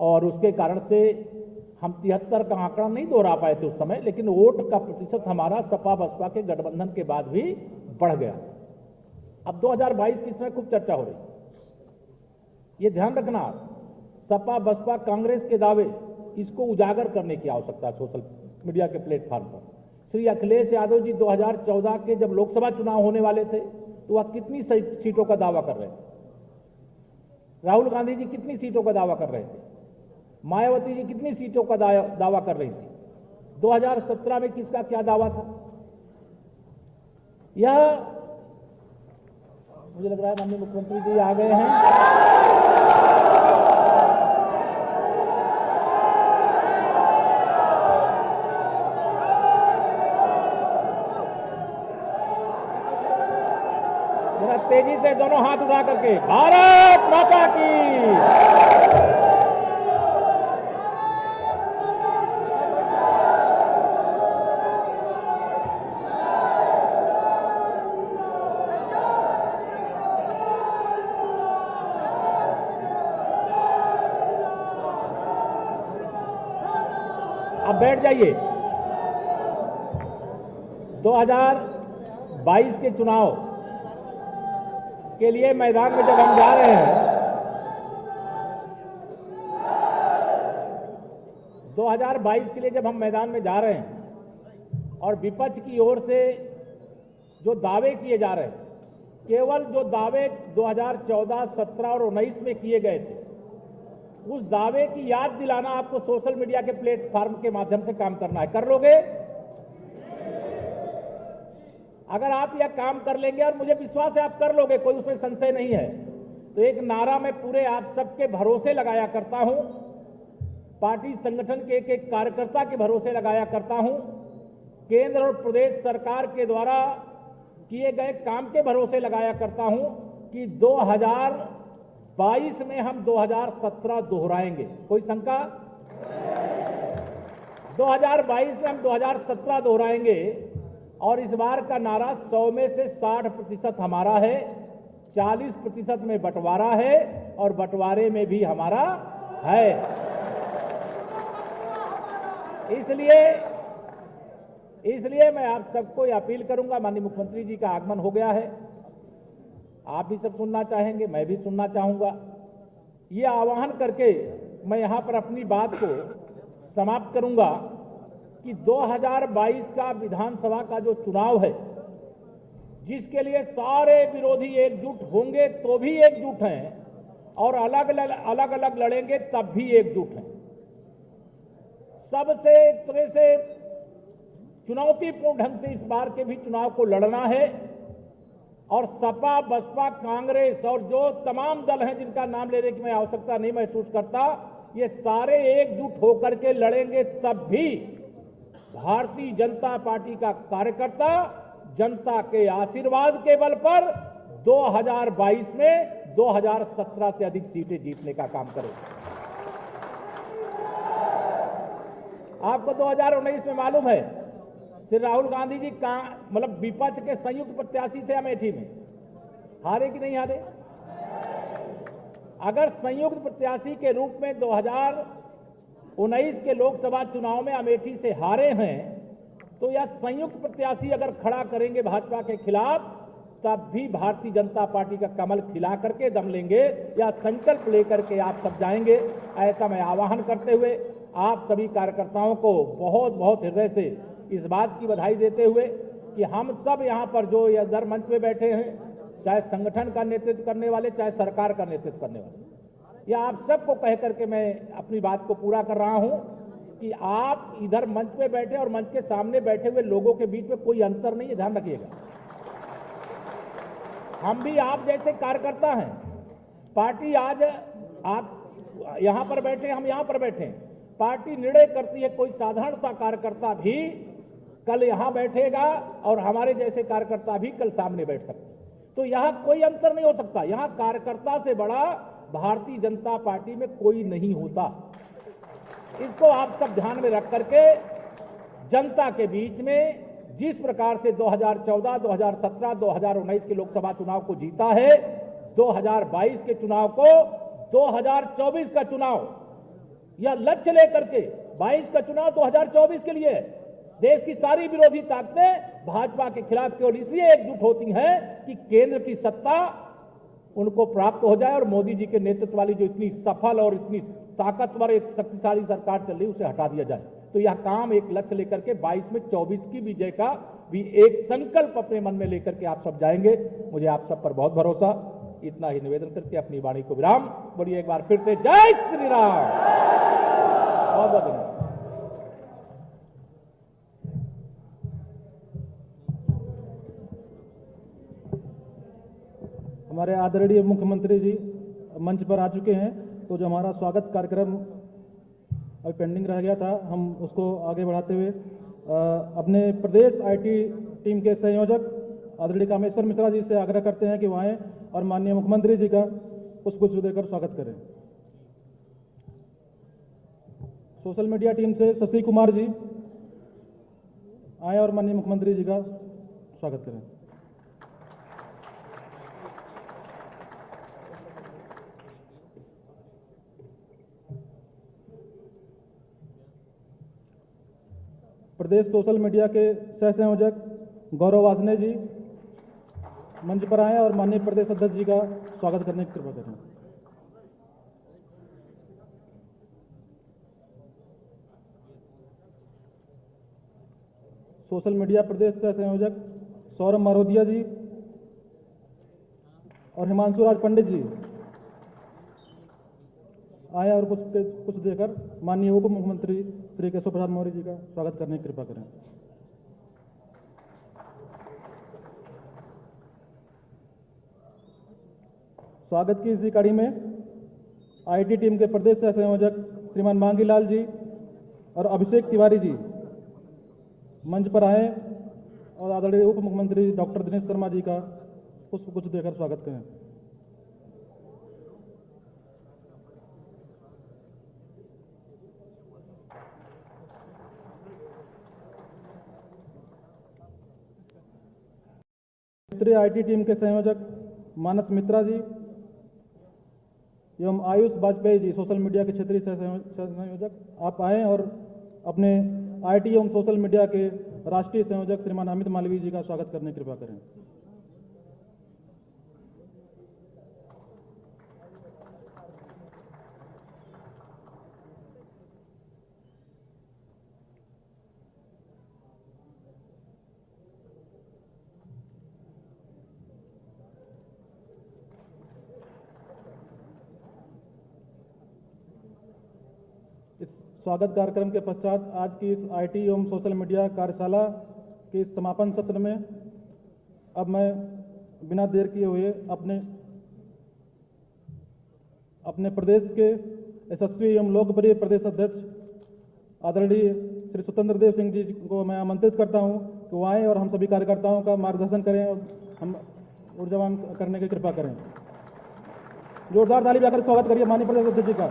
और उसके कारण से हम 73 का आंकड़ा नहीं दोहरा पाए थे उस समय। लेकिन वोट का प्रतिशत हमारा सपा बसपा के गठबंधन के बाद भी बढ़ गया। अब 2022 की इसमें खूब चर्चा हो रही, ये ध्यान रखना, सपा बसपा कांग्रेस के दावे, इसको उजागर करने की आवश्यकता है सोशल मीडिया के प्लेटफॉर्म पर। श्री अखिलेश यादव जी 2014 के जब लोकसभा चुनाव होने वाले थे तो वह कितनी सीटों का दावा कर रहे थे, राहुल गांधी जी कितनी सीटों का दावा कर रहे थे, मायावती जी कितनी सीटों का दावा कर रही थी, 2017 में किसका क्या दावा था। यह मुझे लग रहा है माननीय मुख्यमंत्री जी आ गए हैं। जरा तेजी से दोनों हाथ उठा करके भारत माता की। अब बैठ जाइए। 2022 के चुनाव के लिए मैदान में जब हम जा रहे हैं, 2022 के लिए जब हम मैदान में जा रहे हैं और विपक्ष की ओर से जो दावे किए जा रहे हैं, केवल जो दावे 2014, 17 और 19 में किए गए थे, उस दावे की याद दिलाना आपको सोशल मीडिया के प्लेटफॉर्म के माध्यम से काम करना है। कर लोगे? अगर आप यह काम कर लेंगे, और मुझे विश्वास है आप कर लोगे, कोई उसमें संशय नहीं है, तो एक नारा मैं पूरे आप सबके भरोसे लगाया करता हूं, पार्टी संगठन के एक कार्यकर्ता के भरोसे लगाया करता हूं, केंद्र और प्रदेश सरकार के द्वारा किए गए काम के भरोसे लगाया करता हूं कि 2022 में हम 2017 दोहराएंगे। कोई शंका? 2022 में हम 2017 दोहराएंगे और इस बार का नारा 100 में से 60% हमारा है, 40% में बंटवारा है और बंटवारे में भी हमारा है। इसलिए मैं आप सबको अपील करूंगा, माननीय मुख्यमंत्री जी का आगमन हो गया है, आप भी सब सुनना चाहेंगे, मैं भी सुनना चाहूंगा। ये आह्वान करके मैं यहां पर अपनी बात को समाप्त करूंगा कि 2022 का विधानसभा का जो चुनाव है, जिसके लिए सारे विरोधी एकजुट होंगे तो भी एकजुट हैं और अलग अलग लड़ेंगे तब भी एकजुट हैं। सबसे एक तरह से चुनौतीपूर्ण ढंग से इस बार के भी चुनाव को लड़ना है और सपा, बसपा, कांग्रेस और जो तमाम दल हैं जिनका नाम लेने की मैं आवश्यकता नहीं महसूस करता, ये सारे एकजुट होकर के लड़ेंगे तब भी भारतीय जनता पार्टी का कार्यकर्ता जनता के आशीर्वाद के बल पर 2022 में 2017 से अधिक सीटें जीतने का काम करेगा। आपको 2019 में मालूम है, श्री राहुल गांधी जी का मतलब विपक्ष के संयुक्त प्रत्याशी थे अमेठी में, हारे कि नहीं हारे? अगर संयुक्त प्रत्याशी के रूप में 2019 के लोकसभा चुनाव में अमेठी से हारे हैं, तो यह संयुक्त प्रत्याशी अगर खड़ा करेंगे भाजपा के खिलाफ, तब भी भारतीय जनता पार्टी का कमल खिला करके दम लेंगे या संकल्प लेकर के आप सब जाएंगे। ऐसा मैं आह्वान करते हुए आप सभी कार्यकर्ताओं को बहुत बहुत हृदय से इस बात की बधाई देते हुए कि हम सब यहाँ पर जो इधर मंच पे बैठे हैं, चाहे संगठन का नेतृत्व करने वाले, चाहे सरकार का नेतृत्व करने वाले, या आप सबको कह करके मैं अपनी बात को पूरा कर रहा हूं कि आप इधर मंच पे बैठे और मंच के सामने बैठे हुए लोगों के बीच में कोई अंतर नहीं है, ध्यान रखिएगा। हम भी आप जैसे कार्यकर्ता हैं। पार्टी आज आप यहां पर बैठे, हम यहां पर बैठे, पार्टी निर्णय करती है, कोई साधारण सा कार्यकर्ता भी कल यहां बैठेगा और हमारे जैसे कार्यकर्ता भी कल सामने बैठ सकते। तो यहां कोई अंतर नहीं हो सकता। यहां कार्यकर्ता से बड़ा भारतीय जनता पार्टी में कोई नहीं होता। इसको आप सब ध्यान में रख करके जनता के बीच में जिस प्रकार से 2014, 2017, 2019 के लोकसभा चुनाव को जीता है, 2022 के चुनाव को 2024 का चुनाव या लक्ष्य लेकर के 22 का चुनाव 2024 के लिए देश की सारी विरोधी ताकतें भाजपा के खिलाफ केवल इसलिए एकजुट होती हैं कि केंद्र की सत्ता उनको प्राप्त हो जाए और मोदी जी के नेतृत्व वाली जो इतनी सफल और इतनी ताकतवर एक शक्तिशाली सरकार चल रही है उसे हटा दिया जाए। तो यह काम एक लक्ष्य लेकर के 22 में 24 की विजय का भी एक संकल्प अपने मन में लेकर के आप सब जाएंगे। मुझे आप सब पर बहुत भरोसा। इतना ही निवेदन करके अपनी वाणी को विराम। बोलिए एक बार फिर से जय श्री राम। बहुत बहुत धन्यवाद। हमारे आदरणीय मुख्यमंत्री जी मंच पर आ चुके हैं, तो जो हमारा स्वागत कार्यक्रम अभी पेंडिंग रह गया था, हम उसको आगे बढ़ाते हुए अपने प्रदेश आईटी टीम के संयोजक आदरणीय कामेश्वर मिश्रा जी से आग्रह करते हैं कि वो आएं और माननीय मुख्यमंत्री जी का पुष्पगुच्छ देकर स्वागत करें। सोशल मीडिया टीम से शशि कुमार जी आए और माननीय मुख्यमंत्री जी का स्वागत करें। प्रदेश सोशल मीडिया के सह संयोजक गौरव वासने जी मंच पर आए और माननीय प्रदेश अध्यक्ष जी का स्वागत करने की कृपा करें। सोशल मीडिया प्रदेश सह संयोजक सौरभ मारोदिया जी और हिमांशु राज पंडित जी आए और कुछ देकर माननीय उप मुख्यमंत्री श्री केशव प्रसाद मौर्य जी का स्वागत करने की कृपा करें। स्वागत की इसी कड़ी में आईटी टीम के प्रदेश सह संयोजक श्रीमान मांगी लाल जी और अभिषेक तिवारी जी मंच पर आए और आदरणीय उप मुख्यमंत्री डॉक्टर दिनेश शर्मा जी का पुष्पगुच्छ देकर स्वागत करें। क्षेत्रीय आईटी टीम के संयोजक मानस मित्रा जी एवं आयुष वाजपेयी जी सोशल मीडिया के क्षेत्रीय संयोजक, आप आएँ और अपने आईटी एवं सोशल मीडिया के राष्ट्रीय संयोजक श्रीमान अमित मालवीय जी का स्वागत करने की कृपा करें। इस स्वागत कार्यक्रम के पश्चात आज की इस आईटी एवं सोशल मीडिया कार्यशाला के इस समापन सत्र में अब मैं बिना देर किए हुए अपने प्रदेश के यशस्वी एवं लोकप्रिय प्रदेश अध्यक्ष आदरणीय श्री स्वतंत्र देव सिंह जी को मैं आमंत्रित करता हूं कि वो आएँ और हम सभी कार्यकर्ताओं का मार्गदर्शन करें और हम ऊर्जावान करने की कृपा करें। जोरदार ताली बजाकर स्वागत करिए माननीय प्रदेश अध्यक्ष जी का।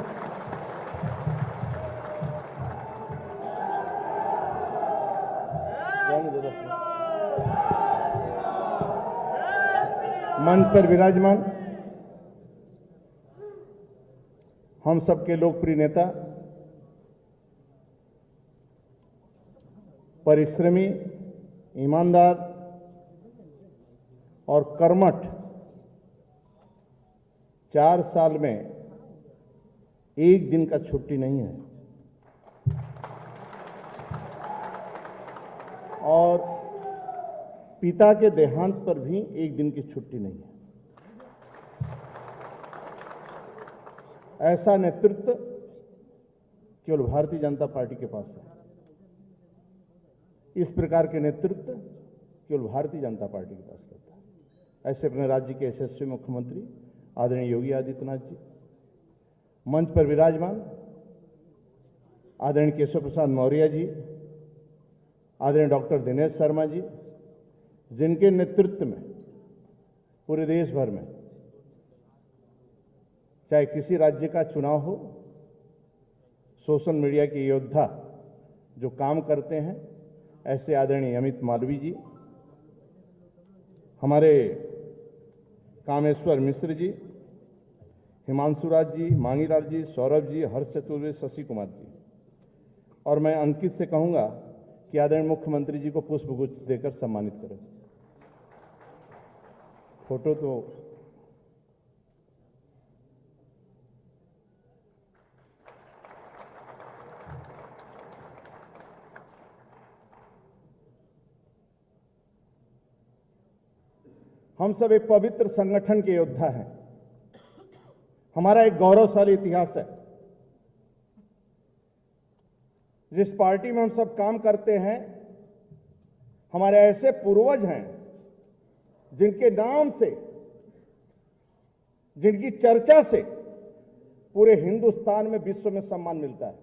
मंच पर विराजमान हम सबके लोकप्रिय नेता, परिश्रमी, ईमानदार और कर्मठ, 4 साल में एक दिन का छुट्टी नहीं है और पिता के देहांत पर भी एक दिन की छुट्टी नहीं है। ऐसा नेतृत्व केवल भारतीय जनता पार्टी के पास है। इस प्रकार के नेतृत्व केवल भारतीय जनता पार्टी के पास रहता है। ऐसे अपने राज्य के यशस्वी मुख्यमंत्री आदरणीय योगी आदित्यनाथ जी, मंच पर विराजमान आदरणीय केशव प्रसाद मौर्य जी, आदरणीय डॉक्टर दिनेश शर्मा जी, जिनके नेतृत्व में पूरे देश भर में चाहे किसी राज्य का चुनाव हो, सोशल मीडिया के योद्धा जो काम करते हैं, ऐसे आदरणीय अमित मालवीय जी, हमारे कामेश्वर मिश्र जी, हिमांशु राज जी, मांगीलाल जी, सौरभ जी, हर्ष चतुर्वेदी, शशि कुमार जी, और मैं अंकित से कहूंगा कि आदरणीय मुख्यमंत्री जी को पुष्पगुच्छ देकर सम्मानित करें। फोटो तो हम सब एक पवित्र संगठन के योद्धा हैं। हमारा एक गौरवशाली इतिहास है। जिस पार्टी में हम सब काम करते हैं, हमारे ऐसे पूर्वज हैं जिनके नाम से, जिनकी चर्चा से पूरे हिंदुस्तान में, विश्व में सम्मान मिलता है।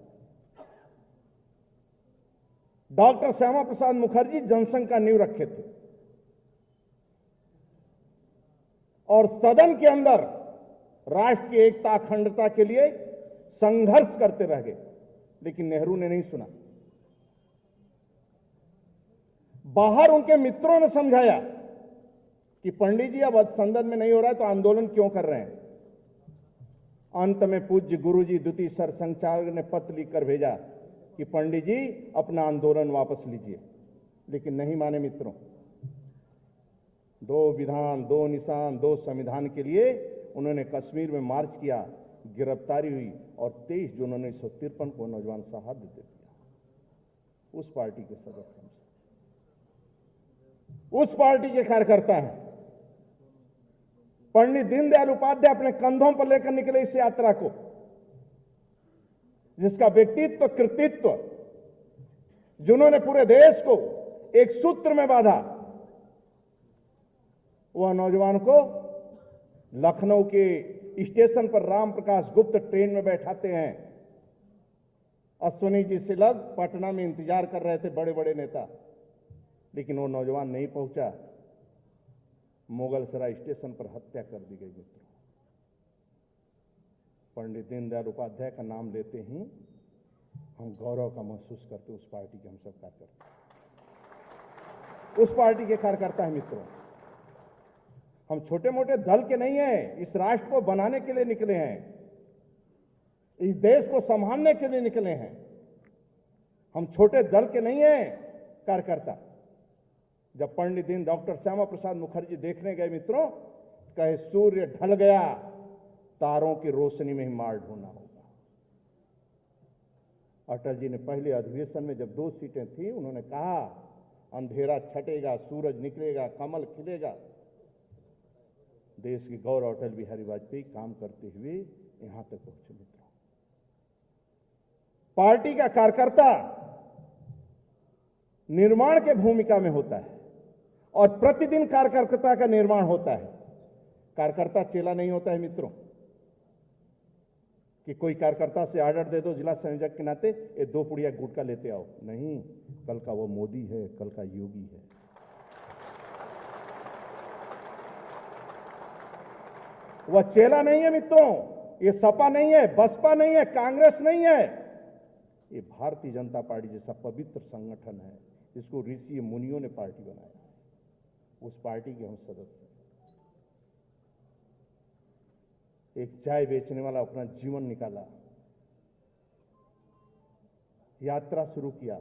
डॉक्टर श्यामा प्रसाद मुखर्जी जनसंघ का नींव रखे थे और सदन के अंदर राष्ट्र की एकता अखंडता के लिए संघर्ष करते रह गए, लेकिन नेहरू ने नहीं सुना। बाहर उनके मित्रों ने समझाया कि पंडित जी अब सदन में नहीं हो रहा है तो आंदोलन क्यों कर रहे हैं। अंत में पूज्य गुरुजी द्वितीय सरसंघचालक ने पत्र लिखकर भेजा कि पंडित जी अपना आंदोलन वापस लीजिए, लेकिन नहीं माने मित्रों। 2 विधान, 2 निशान, 2 संविधान के लिए उन्होंने कश्मीर में मार्च किया, गिरफ्तारी हुई और 23 जून 1953 को नौजवान शहादत दे दिया। उस पार्टी के सदस्य हैं, उस पार्टी के कार्यकर्ता हैं। पंडित दीनदयाल उपाध्याय अपने कंधों पर लेकर निकले इस यात्रा को, जिसका व्यक्तित्व, कृतित्व, जिन्होंने पूरे देश को एक सूत्र में बांधा, वह नौजवान को लखनऊ के स्टेशन पर राम प्रकाश गुप्त ट्रेन में बैठाते हैं। अश्वनी जी से लग पटना में इंतजार कर रहे थे बड़े बड़े नेता, लेकिन वो नौजवान नहीं पहुंचा। मुगलसराय स्टेशन पर हत्या कर दी गई। मित्रों, पंडित दीनदयाल उपाध्याय का नाम लेते ही हम गौरव का महसूस करते। उस पार्टी के हम सब कार्यकर्ता, उस पार्टी के कार्यकर्ता हैं मित्रों। हम छोटे मोटे दल के नहीं हैं, इस राष्ट्र को बनाने के लिए निकले हैं, इस देश को संभालने के लिए निकले हैं। हम छोटे दल के नहीं हैं कार्यकर्ता। जब पंडित दीन डॉक्टर श्यामा प्रसाद मुखर्जी देखने गए मित्रों, कहे सूर्य ढल गया, तारों की रोशनी में ही मार्ग ढूंढना होगा। अटल जी ने पहले अधिवेशन में जब 2 सीटें थी, उन्होंने कहा अंधेरा छटेगा, सूरज निकलेगा, कमल खिलेगा। देश के गौरव अटल बिहारी वाजपेयी काम करते हुए यहां तक पहुंचे मित्रों। पार्टी का कार्यकर्ता निर्माण के भूमिका में होता है और प्रतिदिन कार्यकर्ता का निर्माण होता है। कार्यकर्ता चेला नहीं होता है मित्रों, कि कोई कार्यकर्ता से ऑर्डर दे दो जिला संयोजक के नाते, ये 2 पुड़िया गुटखा लेते आओ। नहीं, कल का वो मोदी है, कल का योगी है। वह चेला नहीं है मित्रों, ये सपा नहीं है, बसपा नहीं है, कांग्रेस नहीं है। ये भारतीय जनता पार्टी जैसा पवित्र संगठन है, जिसको ऋषि मुनियों ने पार्टी बनाया है। उस पार्टी के हम सदस्य हैं। एक चाय बेचने वाला अपना जीवन निकाला, यात्रा शुरू किया,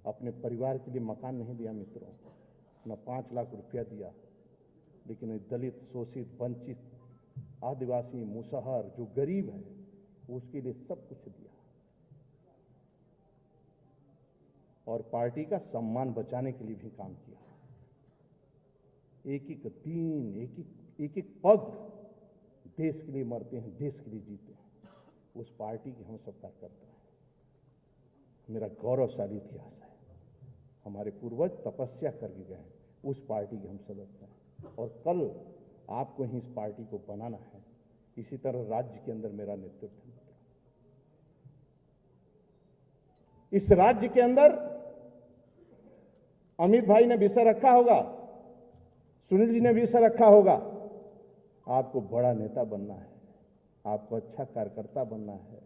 अपने परिवार के लिए मकान नहीं दिया मित्रों, न 5 लाख रुपया दिया, लेकिन दलित, शोषित, वंचित, आदिवासी, मुसहर, जो गरीब है, उसके लिए सब कुछ दिया और पार्टी का सम्मान बचाने के लिए भी काम किया। एक एक दिन, एक एक पग देश के लिए मरते हैं, देश के लिए जीते हैं। उस पार्टी की हम सब कार्यकर्ता हैं। मेरा गौरवशाली इतिहास है। हमारे पूर्वज तपस्या करके गए, उस पार्टी के हम सदस्य हैं और कल आपको ही इस पार्टी को बनाना है। इसी तरह राज्य के अंदर मेरा नेतृत्व है। इस राज्य के अंदर अमित भाई ने विषय रखा होगा, सुनील जी ने विषय रखा होगा, आपको बड़ा नेता बनना है, आपको अच्छा कार्यकर्ता बनना है,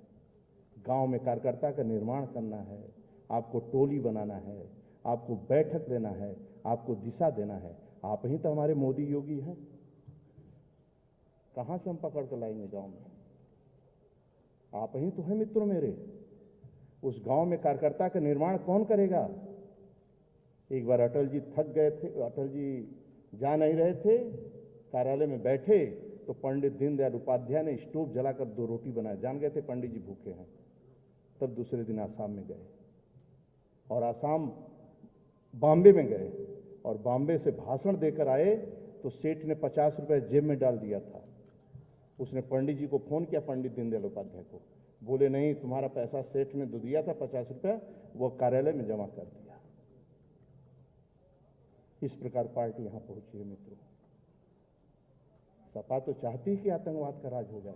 गांव में कार्यकर्ता का निर्माण करना है, आपको टोली बनाना है, आपको बैठक लेना है, आपको दिशा देना है। आप ही तो हमारे मोदी योगी हैं। कहां से हम पकड़ कर लाएंगे गांव में? आप ही तो हैं मित्रों मेरे। उस गांव में कार्यकर्ता का निर्माण कौन करेगा? एक बार अटल जी थक गए थे, अटल जी जा नहीं रहे थे, कार्यालय में बैठे तो पंडित दीनदयाल उपाध्याय ने स्टोव जलाकर 2 रोटी बनाए। जान गए थे पंडित जी भूखे हैं। तब दूसरे दिन आसाम में गए और आसाम बॉम्बे में गए और बॉम्बे से भाषण देकर आए तो सेठ ने 50 रुपए जेब में डाल दिया था। उसने पंडित जी को फोन किया, पंडित दीनदयाल उपाध्याय को। बोले नहीं, तुम्हारा पैसा सेठ ने दिया था 50 रुपया, वो कार्यालय में जमा कर दिया। इस प्रकार पार्टी यहां पहुंची है मित्रों। सपा तो चाहती है कि आतंकवाद का राज हो जाए,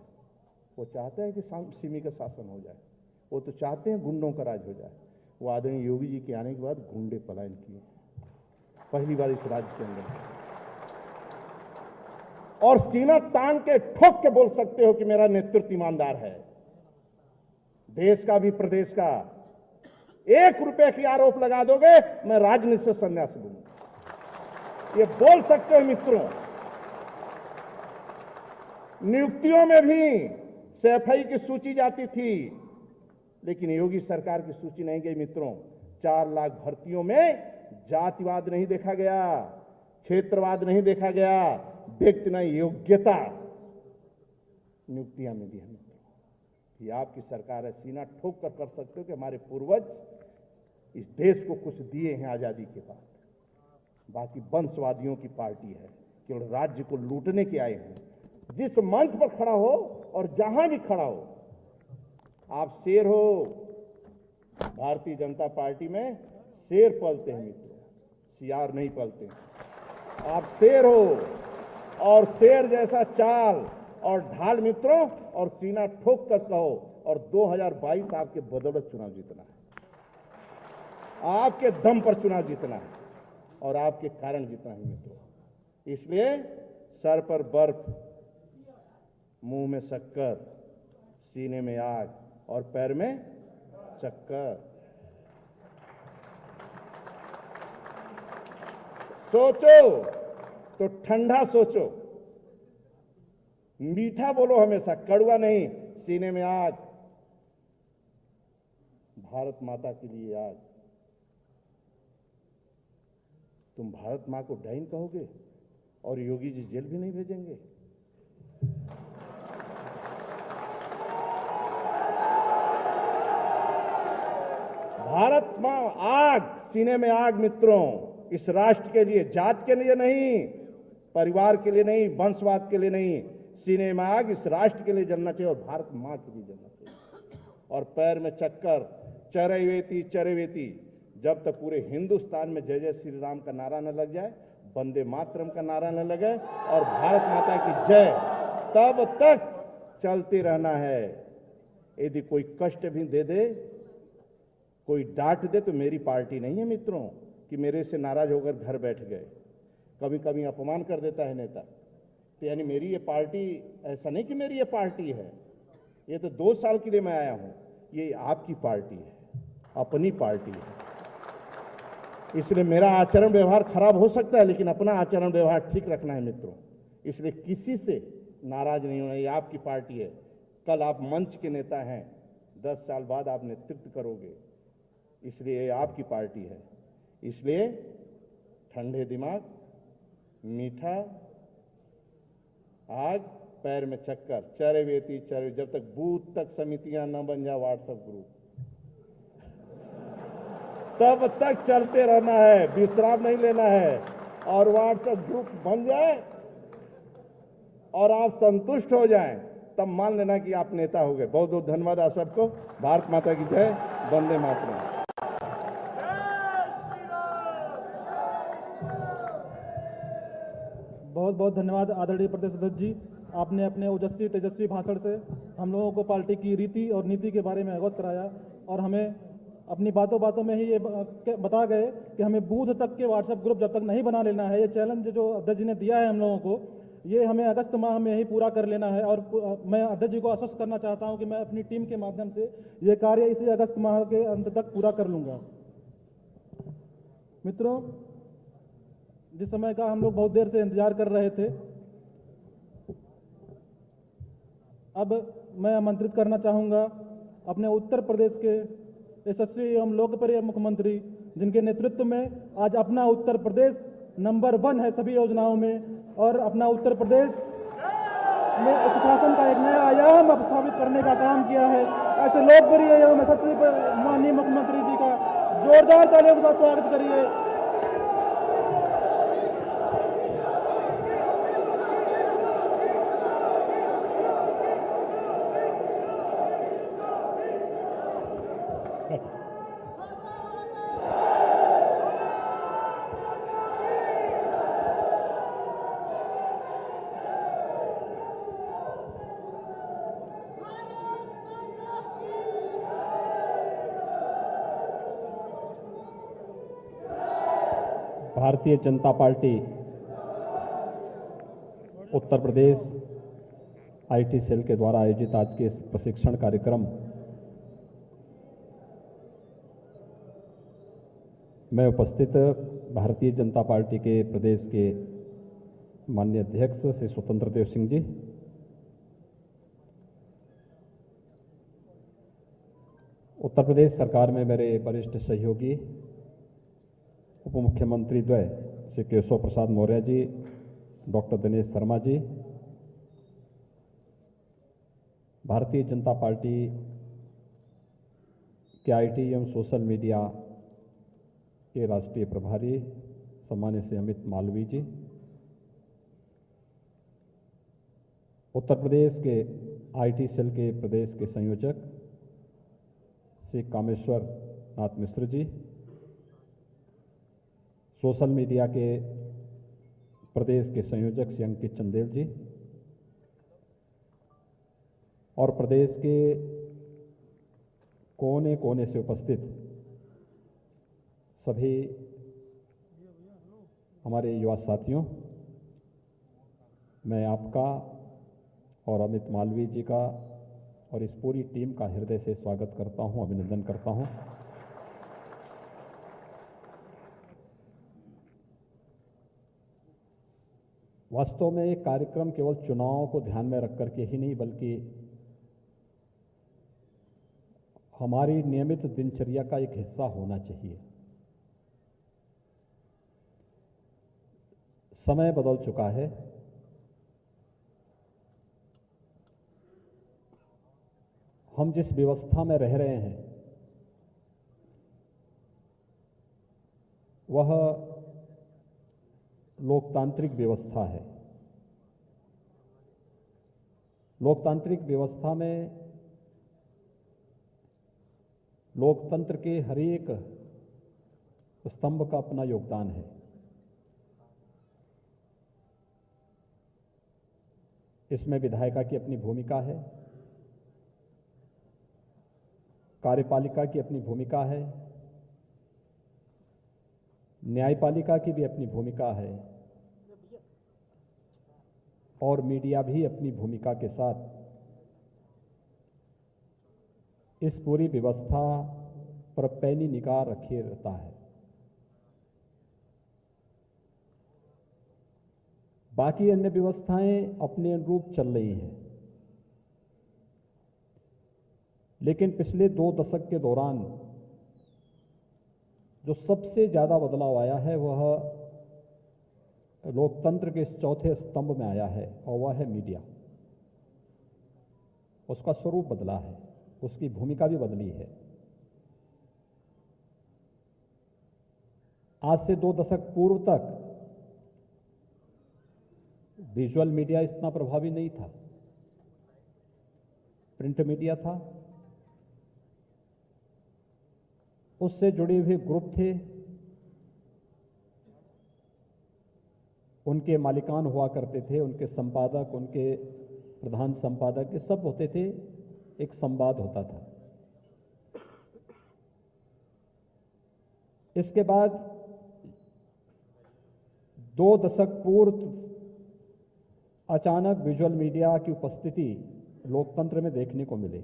वो चाहते हैं कि सिमी का शासन हो जाए, वो तो चाहते हैं गुंडों का राज हो जाए। वो आदरणीय योगी जी के आने के बाद गुंडे पलायन किए, पहली बार इस राज्य के अंदर। और सीना तान के ठोक के बोल सकते हो कि मेरा नेतृत्व ईमानदार है। देश का भी, प्रदेश का 1 रुपए की आरोप लगा दोगे, मैं राजनीति से संन्यास लूंगा। ये बोल सकते हो मित्रों। नियुक्तियों में भी सीएफआई की सूची जाती थी, लेकिन योगी सरकार की सूची नहीं गई मित्रों। 4 लाख भर्तियों में जातिवाद नहीं देखा गया, क्षेत्रवाद नहीं देखा गया, व्यक्ति नहीं, योग्यता नियुक्तियां मिली है मित्रों। ये आपकी सरकार है। सीना ठोक कर सकते हो कि हमारे पूर्वज इस देश को कुछ दिए हैं आजादी के बाद। बाकी वंशवादियों की पार्टी है, केवल राज्य को लूटने के आए हैं। जिस मंच पर खड़ा हो और जहां भी खड़ा हो, आप शेर हो। भारतीय जनता पार्टी में शेर पलते हैं मित्रों, सियार नहीं पलते। आप शेर हो और शेर जैसा चाल और ढाल मित्रों, और सीना ठोक कर कहो। और 2022 आपके बदौलत चुनाव जीतना है, आपके दम पर चुनाव जीतना है और आपके कारण जीतना है मित्रों। इसलिए सर पर बर्फ, मुंह में शक्कर, सीने में आग और पैर में चक्कर। सोचो, तो ठंडा सोचो, मीठा बोलो, हमेशा कड़वा नहीं। सीने में आग, भारत माता के लिए आग। तुम भारत मां को डाइन कहोगे और योगी जी जेल भी नहीं भेजेंगे? भारत मां आग, सीने में आग मित्रों। इस राष्ट्र के लिए, जात के लिए नहीं, परिवार के लिए नहीं, वंशवाद के लिए नहीं, सीने में आग इस राष्ट्र के लिए जलना चाहिए और भारत मां के लिए जलना चाहिए। और पैर में चक्कर, चरैवेति चरैवेति, जब तक पूरे हिंदुस्तान में जय जय श्री राम का नारा न लग जाए, वंदे मातरम का नारा न लगे और भारत माता की जय, तब तक चलते रहना है। यदि कोई कष्ट भी दे दे, कोई डांट दे, तो मेरी पार्टी नहीं है मित्रों कि मेरे से नाराज होकर घर बैठ गए। कभी कभी अपमान कर देता है नेता, तो यानी मेरी ये पार्टी, ऐसा नहीं कि मेरी ये पार्टी है, ये तो 2 साल के लिए मैं आया हूं। ये आपकी पार्टी है, अपनी पार्टी है। इसलिए मेरा आचरण व्यवहार खराब हो सकता है, लेकिन अपना आचरण व्यवहार ठीक रखना है मित्रों। इसलिए किसी से नाराज नहीं होना। ये आपकी पार्टी है। कल आप मंच के नेता हैं, 10 साल बाद आप नेतृत्व करोगे, इसलिए ये आपकी पार्टी है। इसलिए ठंडे दिमाग, मीठा आग, पैर में चक्कर, चरैवेति चरैवेति, जब तक बूथ तक समितियां न बन जाए व्हाट्सएप ग्रुप, तब तक चलते रहना है, विश्राम नहीं लेना है। और व्हाट्सएप ग्रुप बन जाए और आप संतुष्ट हो जाएं, तब मान लेना कि आप नेता हो गए। बहुत बहुत धन्यवाद आप सबको। भारत माता की जय, वंदे मातरम। बहुत बहुत धन्यवाद आदरणीय प्रदेश अध्यक्ष जी। आपने अपने ओजस्वी तेजस्वी भाषण से हम लोगों को पार्टी की रीति और नीति के बारे में अवगत कराया और हमें अपनी बातों बातों में ही ये बता गए कि हमें बूथ तक के व्हाट्सएप ग्रुप जब तक नहीं बना लेना है। ये चैलेंज जो अध्यक्ष जी ने दिया है हम लोगों को, ये हमें अगस्त माह में ही पूरा कर लेना है। और मैं अध्यक्ष जी को आश्वस्त करना चाहता हूं कि मैं अपनी टीम के माध्यम से ये कार्य इसी अगस्त माह के अंत तक पूरा कर लूंगा। मित्रों, जिस समय का हम लोग बहुत देर से इंतजार कर रहे थे, अब मैं आमंत्रित करना चाहूंगा अपने उत्तर प्रदेश के यशस्वी एवं लोकप्रिय मुख्यमंत्री, जिनके नेतृत्व में आज अपना उत्तर प्रदेश नंबर 1 है सभी योजनाओं में और अपना उत्तर प्रदेश में सुशासन का एक नया आयाम स्थापित करने का काम किया है। ऐसे लोकप्रिय एवं यशस्वी माननीय मुख्यमंत्री जी का जोरदार तालियों के साथ स्वागत करिए। Bharatiya Janata Party Uttar Pradesh IT cell के द्वारा आयोजित आज के इस प्रशिक्षण कार्यक्रम में उपस्थित भारतीय जनता पार्टी के प्रदेश के माननीय अध्यक्ष श्री स्वतंत्र देव सिंह जी, उत्तर प्रदेश सरकार में मेरे वरिष्ठ सहयोगी उप मुख्यमंत्री द्वय श्री केशव प्रसाद मौर्य जी, डॉक्टर दिनेश शर्मा जी, भारतीय जनता पार्टी के आईटी एवं सोशल मीडिया के राष्ट्रीय प्रभारी सम्मानित श्री अमित मालवीय जी, उत्तर प्रदेश के आईटी सेल के प्रदेश के संयोजक श्री कामेश्वर नाथ मिश्र जी, सोशल मीडिया के प्रदेश के संयोजक श्री अंकित चंदेल जी और प्रदेश के कोने कोने से उपस्थित सभी हमारे युवा साथियों, मैं आपका और अमित मालवीय जी का और इस पूरी टीम का हृदय से स्वागत करता हूं, अभिनंदन करता हूं। वास्तव में ये कार्यक्रम केवल चुनाव को ध्यान में रख करके ही नहीं, बल्कि हमारी नियमित दिनचर्या का एक हिस्सा होना चाहिए। समय बदल चुका है। हम जिस व्यवस्था में रह रहे हैं वह लोकतांत्रिक व्यवस्था है। लोकतांत्रिक व्यवस्था में लोकतंत्र के हर एक स्तंभ का अपना योगदान है। इसमें विधायिका की अपनी भूमिका है, कार्यपालिका की अपनी भूमिका है, न्यायपालिका की भी अपनी भूमिका है और मीडिया भी अपनी भूमिका के साथ इस पूरी व्यवस्था पर पैनी निगाह रखे रहता है। बाकी अन्य व्यवस्थाएं अपने अनुरूप चल रही हैं, लेकिन पिछले 2 दशक के दौरान जो सबसे ज्यादा बदलाव आया है वह लोकतंत्र के इस चौथे स्तंभ में आया है और वह है मीडिया। उसका स्वरूप बदला है, उसकी भूमिका भी बदली है। आज से 2 दशक पूर्व तक विजुअल मीडिया इतना प्रभावी नहीं था। प्रिंट मीडिया था, उससे जुड़े हुए ग्रुप थे, उनके मालिकान हुआ करते थे, उनके संपादक, उनके प्रधान संपादक, ये सब होते थे, एक संवाद होता था। इसके बाद 2 दशक पूर्व अचानक विजुअल मीडिया की उपस्थिति लोकतंत्र में देखने को मिली।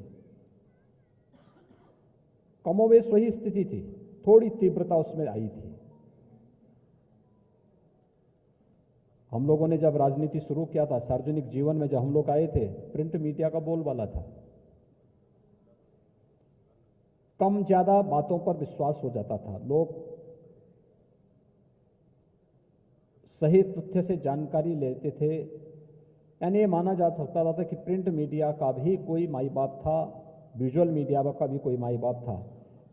कमोवेश वही स्थिति थी, थोड़ी तीव्रता उसमें आई थी। हम लोगों ने जब राजनीति शुरू किया था, सार्वजनिक जीवन में जब हम लोग आए थे, प्रिंट मीडिया का बोलबाला था। कम ज्यादा बातों पर विश्वास हो जाता था, लोग सही तथ्य से जानकारी लेते थे। यानी ये माना जा सकता था कि प्रिंट मीडिया का भी कोई माई बाप था, विजुअल मीडिया का भी कोई माई बाप था।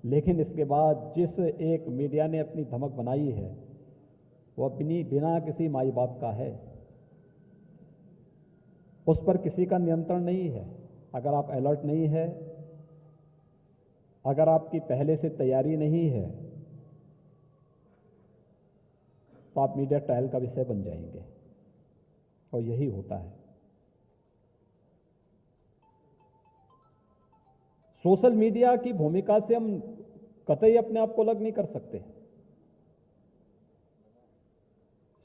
लेकिन इसके बाद जिस एक मीडिया ने अपनी धमक बनाई है वह बिना किसी माई बाप का है। उस पर किसी का नियंत्रण नहीं है। अगर आप अलर्ट नहीं है, अगर आपकी पहले से तैयारी नहीं है, तो आप मीडिया ट्रायल का विषय बन जाएंगे, और यही होता है। सोशल मीडिया की भूमिका से हम कतई अपने आप को अलग नहीं कर सकते।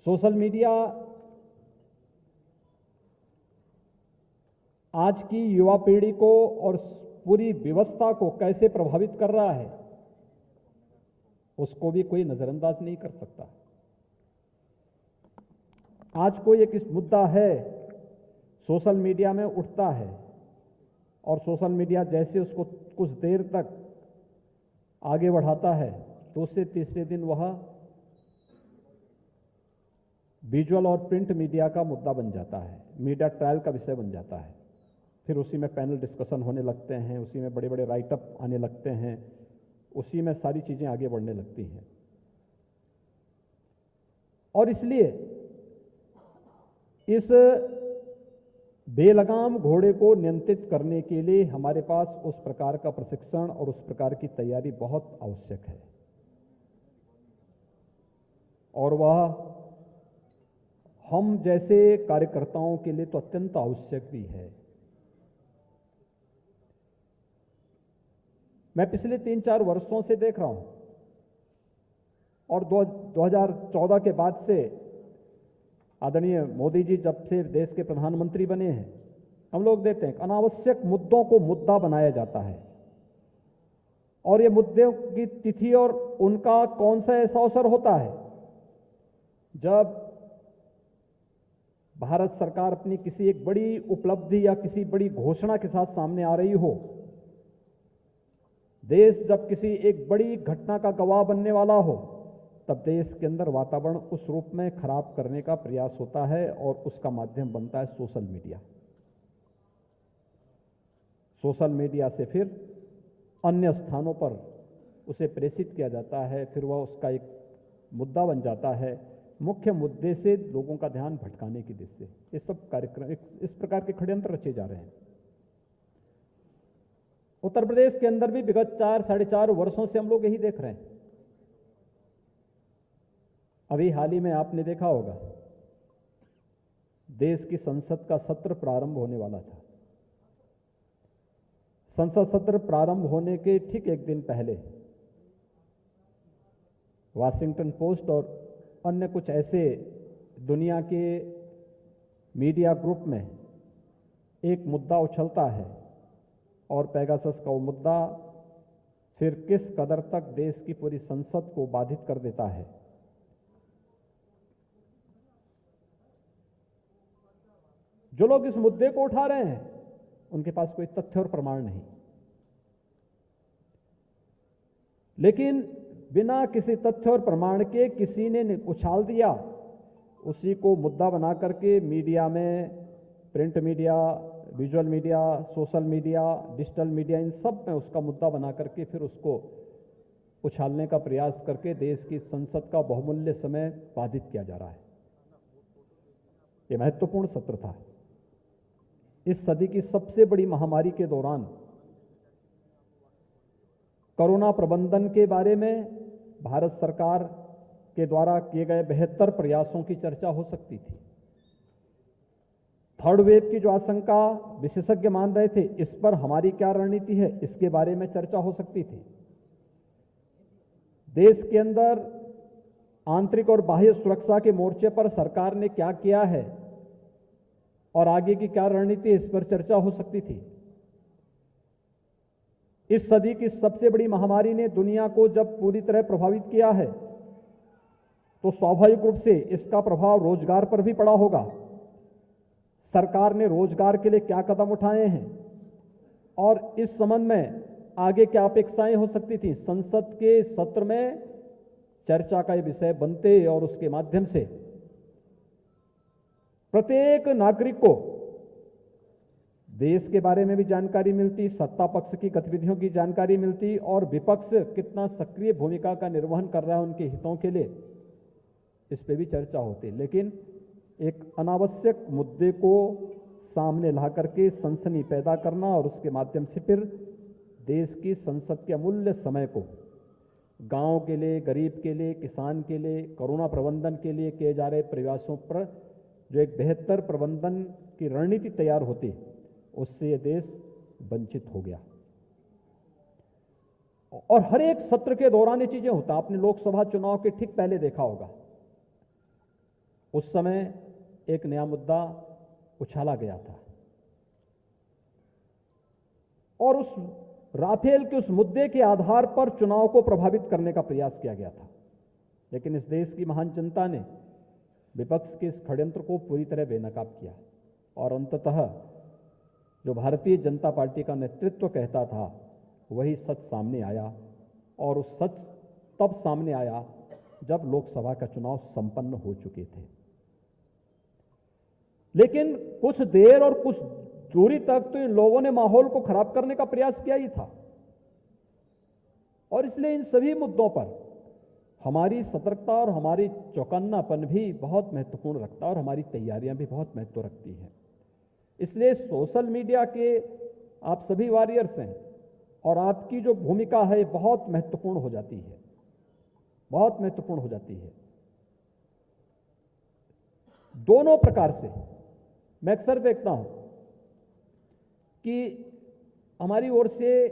सोशल मीडिया आज की युवा पीढ़ी को और पूरी व्यवस्था को कैसे प्रभावित कर रहा है, उसको भी कोई नजरअंदाज नहीं कर सकता। आज कोई एक मुद्दा है, सोशल मीडिया में उठता है, और सोशल मीडिया जैसे उसको कुछ देर तक आगे बढ़ाता है, दूसरे तीसरे दिन वह विजुअल और प्रिंट मीडिया का मुद्दा बन जाता है, मीडिया ट्रायल का विषय बन जाता है। फिर उसी में पैनल डिस्कशन होने लगते हैं, उसी में बड़े बड़े राइटअप आने लगते हैं, उसी में सारी चीजें आगे बढ़ने लगती हैं। और इसलिए इस बेलगाम घोड़े को नियंत्रित करने के लिए हमारे पास उस प्रकार का प्रशिक्षण और उस प्रकार की तैयारी बहुत आवश्यक है, और वह हम जैसे कार्यकर्ताओं के लिए तो अत्यंत आवश्यक भी है। मैं पिछले 3-4 वर्षों से देख रहा हूं, और 2014 के बाद से आदरणीय मोदी जी जब से देश के प्रधानमंत्री बने हैं, हम लोग देखते हैं अनावश्यक मुद्दों को मुद्दा बनाया जाता है, और ये मुद्दों की तिथि और उनका कौन सा ऐसा अवसर होता है जब भारत सरकार अपनी किसी एक बड़ी उपलब्धि या किसी बड़ी घोषणा के साथ सामने आ रही हो, देश जब किसी एक बड़ी घटना का गवाह बनने वाला हो, तब देश के अंदर वातावरण उस रूप में खराब करने का प्रयास होता है और उसका माध्यम बनता है सोशल मीडिया। सोशल मीडिया से फिर अन्य स्थानों पर उसे प्रेषित किया जाता है, फिर वह उसका एक मुद्दा बन जाता है, मुख्य मुद्दे से लोगों का ध्यान भटकाने की दिशा से। ये सब कार्यक्रम इस प्रकार के षड्यंत्र रचे जा रहे हैं। उत्तर प्रदेश के अंदर भी विगत 4-4.5 वर्षों से हम लोग यही देख रहे हैं। अभी हाल ही में आपने देखा होगा, देश की संसद का सत्र प्रारंभ होने वाला था। संसद सत्र प्रारंभ होने के ठीक एक दिन पहले वाशिंगटन पोस्ट और अन्य कुछ ऐसे दुनिया के मीडिया ग्रुप में एक मुद्दा उछलता है और पेगासस का वो मुद्दा फिर किस कदर तक देश की पूरी संसद को बाधित कर देता है। जो लोग इस मुद्दे को उठा रहे हैं उनके पास कोई तथ्य और प्रमाण नहीं, लेकिन बिना किसी तथ्य और प्रमाण के किसी ने उछाल दिया, उसी को मुद्दा बना करके मीडिया में, print media, visual media, social media, digital media, इन सब में उसका मुद्दा बना करके फिर उसको उछालने का प्रयास करके देश की संसद का बहुमूल्य समय बाधित किया जा रहा है। यह महत्वपूर्ण सत्र था। इस सदी की सबसे बड़ी महामारी के दौरान कोरोना प्रबंधन के बारे में भारत सरकार के द्वारा किए गए बेहतर प्रयासों की चर्चा हो सकती थी। थर्ड वेव की जो आशंका विशेषज्ञ मान रहे थे, इस पर हमारी क्या रणनीति है, इसके बारे में चर्चा हो सकती थी। देश के अंदर आंतरिक और बाह्य सुरक्षा के मोर्चे पर सरकार ने क्या किया है और आगे की क्या रणनीति, इस पर चर्चा हो सकती थी। इस सदी की सबसे बड़ी महामारी ने दुनिया को जब पूरी तरह प्रभावित किया है तो स्वाभाविक रूप से इसका प्रभाव रोजगार पर भी पड़ा होगा। सरकार ने रोजगार के लिए क्या कदम उठाए हैं और इस संबंध में आगे क्या अपेक्षाएं हो सकती थी, संसद के सत्र में चर्चा का यह विषय बनते और उसके माध्यम से प्रत्येक नागरिक को देश के बारे में भी जानकारी मिलती, सत्ता पक्ष की गतिविधियों की जानकारी मिलती और विपक्ष कितना सक्रिय भूमिका का निर्वहन कर रहा है उनके हितों के लिए, इस पे भी चर्चा होती। लेकिन एक अनावश्यक मुद्दे को सामने ला करके सनसनी पैदा करना और उसके माध्यम से फिर देश की संसद के अमूल्य समय को गांव के लिए, गरीब के लिए, किसान के लिए, कोरोना प्रबंधन के लिए किए जा रहे प्रयासों पर जो एक बेहतर प्रबंधन की रणनीति तैयार होती, उससे यह देश वंचित हो गया। और हर एक सत्र के दौरान ये चीजें होता। आपने लोकसभा चुनाव के ठीक पहले देखा होगा, उस समय एक नया मुद्दा उछाला गया था और उस राफेल के उस मुद्दे के आधार पर चुनाव को प्रभावित करने का प्रयास किया गया था। लेकिन इस देश की महान जनता ने विपक्ष के इस षड्यंत्र को पूरी तरह बेनकाब किया और अंततः जो भारतीय जनता पार्टी का नेतृत्व कहता था वही सच सामने आया। और उस सच तब सामने आया जब लोकसभा का चुनाव संपन्न हो चुके थे। लेकिन कुछ देर और कुछ दूरी तक तो इन लोगों ने माहौल को खराब करने का प्रयास किया ही था और इसलिए इन सभी मुद्दों पर हमारी सतर्कता और हमारी चौकन्नापन भी बहुत महत्वपूर्ण रखता है और हमारी तैयारियां भी बहुत महत्व रखती हैं। इसलिए सोशल मीडिया के आप सभी वॉरियर्स हैं और आपकी जो भूमिका है बहुत महत्वपूर्ण हो जाती है, बहुत महत्वपूर्ण हो जाती है। दोनों प्रकार से मैं अक्सर देखता हूं कि हमारी ओर से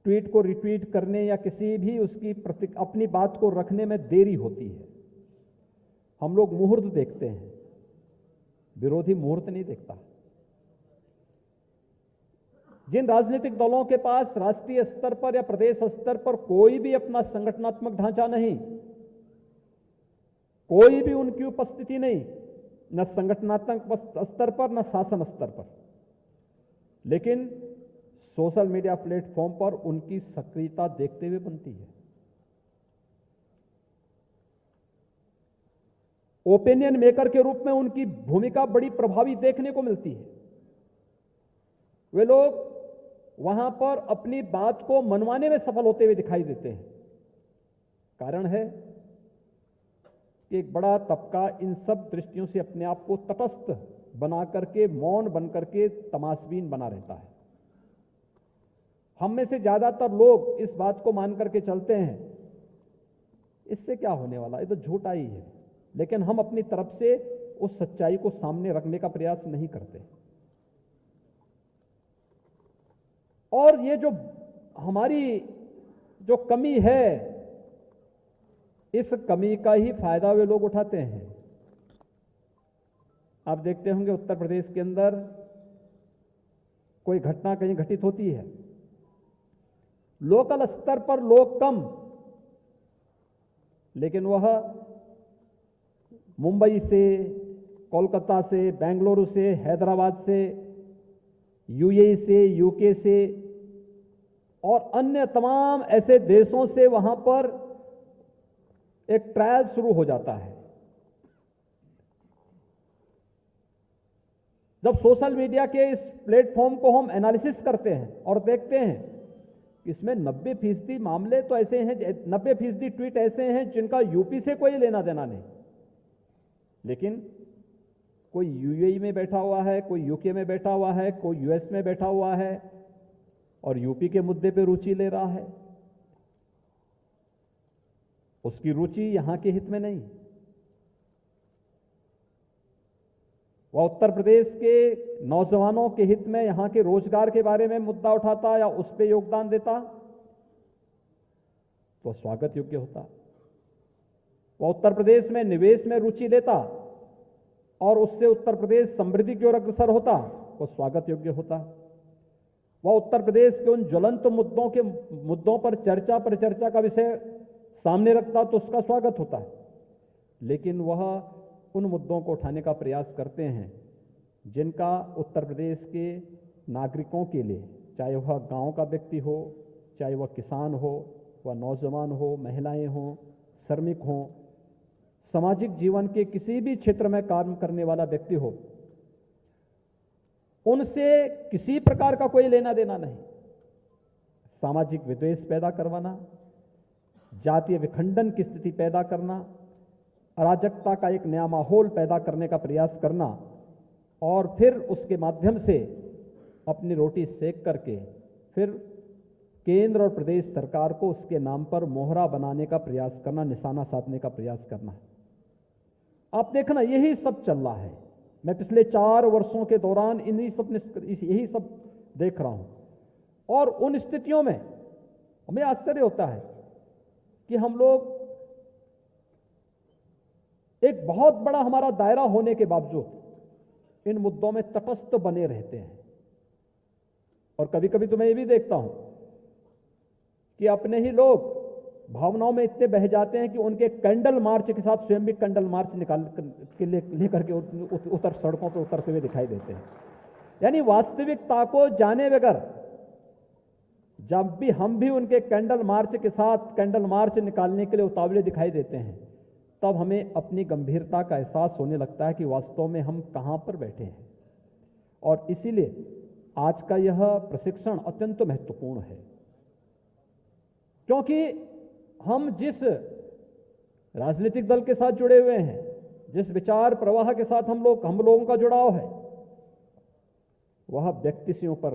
ट्वीट को रिट्वीट करने या किसी भी उसकी अपनी बात को रखने में देरी होती है। हम लोग मुहूर्त देखते हैं, विरोधी मुहूर्त नहीं देखता। जिन राजनीतिक दलों के पास राष्ट्रीय स्तर पर या प्रदेश स्तर पर कोई भी अपना संगठनात्मक ढांचा नहीं, कोई भी उनकी उपस्थिति नहीं, न संगठनात्मक स्तर पर न शासन स्तर पर, लेकिन सोशल मीडिया प्लेटफॉर्म पर उनकी सक्रियता देखते हुए बनती है। ओपिनियन मेकर के रूप में उनकी भूमिका बड़ी प्रभावी देखने को मिलती है। वे लोग वहां पर अपनी बात को मनवाने में सफल होते हुए दिखाई देते हैं। कारण है कि एक बड़ा तबका इन सब दृष्टियों से अपने आप को तटस्थ बना करके, मौन बन करके तमाशबीन बना रहता है। हम में से ज्यादातर लोग इस बात को मान करके चलते हैं, इससे क्या होने वाला, ये तो झूठा ही है, लेकिन हम अपनी तरफ से उस सच्चाई को सामने रखने का प्रयास नहीं करते। और ये जो हमारी जो कमी है, इस कमी का ही फायदा वे लोग उठाते हैं। आप देखते होंगे उत्तर प्रदेश के अंदर कोई घटना कहीं घटित होती है, लोकल स्तर पर लोग कम, लेकिन वह मुंबई से, कोलकाता से, बेंगलुरु से, हैदराबाद से, यूएई से, यूके से और अन्य तमाम ऐसे देशों से वहां पर एक ट्रायल शुरू हो जाता है। जब सोशल मीडिया के इस प्लेटफॉर्म को हम एनालिसिस करते हैं और देखते हैं कि इसमें 90% मामले तो ऐसे हैं, 90% ट्वीट ऐसे हैं जिनका यूपी से कोई लेना देना नहीं, लेकिन कोई यूएई में बैठा हुआ है, कोई यूके में बैठा हुआ है, कोई यूएस में बैठा हुआ है और यूपी के मुद्दे पे रुचि ले रहा है। उसकी रुचि यहां के हित में नहीं, वह उत्तर प्रदेश के नौजवानों के हित में, यहां के रोजगार के बारे में मुद्दा उठाता या उस पर योगदान देता तो स्वागत योग्य होता। वह उत्तर प्रदेश में निवेश में रुचि लेता और उससे उत्तर प्रदेश समृद्धि की ओर अग्रसर होता तो स्वागत योग्य होता। वह उत्तर प्रदेश के उन ज्वलंत मुद्दों पर परिचर्चा का विषय सामने रखता तो उसका स्वागत होता है। लेकिन वह उन मुद्दों को उठाने का प्रयास करते हैं जिनका उत्तर प्रदेश के नागरिकों के लिए, चाहे वह गांव का व्यक्ति हो, चाहे वह किसान हो, वह नौजवान हो, महिलाएं हो, श्रमिक हो, सामाजिक जीवन के किसी भी क्षेत्र में काम करने वाला व्यक्ति हो, उनसे किसी प्रकार का कोई लेना देना नहीं। सामाजिक विद्वेष पैदा करवाना, जातीय विखंडन की स्थिति पैदा करना, अराजकता का एक नया माहौल पैदा करने का प्रयास करना और फिर उसके माध्यम से अपनी रोटी सेक करके फिर केंद्र और प्रदेश सरकार को उसके नाम पर मोहरा बनाने का प्रयास करना, निशाना साधने का प्रयास करना। आप देखना यही सब चल रहा है। मैं पिछले 4 वर्षों के दौरान यही सब देख रहा हूं और उन स्थितियों में हमें आश्चर्य होता है कि हम लोग एक बहुत बड़ा हमारा दायरा होने के बावजूद इन मुद्दों में तटस्थ बने रहते हैं। और कभी कभी तो मैं ये भी देखता हूं कि अपने ही लोग भावनाओं में इतने बह जाते हैं कि उनके कैंडल मार्च के साथ स्वयं भी कैंडल मार्च निकाल के लेकर के उतर सड़कों पर उतरते हुए दिखाई देते हैं। यानी वास्तविकता को जाने बगैर जब भी हम भी उनके कैंडल मार्च के साथ कैंडल मार्च निकालने के लिए उतावले दिखाई देते हैं, तब हमें अपनी गंभीरता का एहसास होने लगता है कि वास्तव में हम कहां पर बैठे हैं। और इसीलिए आज का यह प्रशिक्षण अत्यंत महत्वपूर्ण है, क्योंकि हम जिस राजनीतिक दल के साथ जुड़े हुए हैं, जिस विचार प्रवाह के साथ हम लोगों का जुड़ाव है, वह व्यक्ति से ऊपर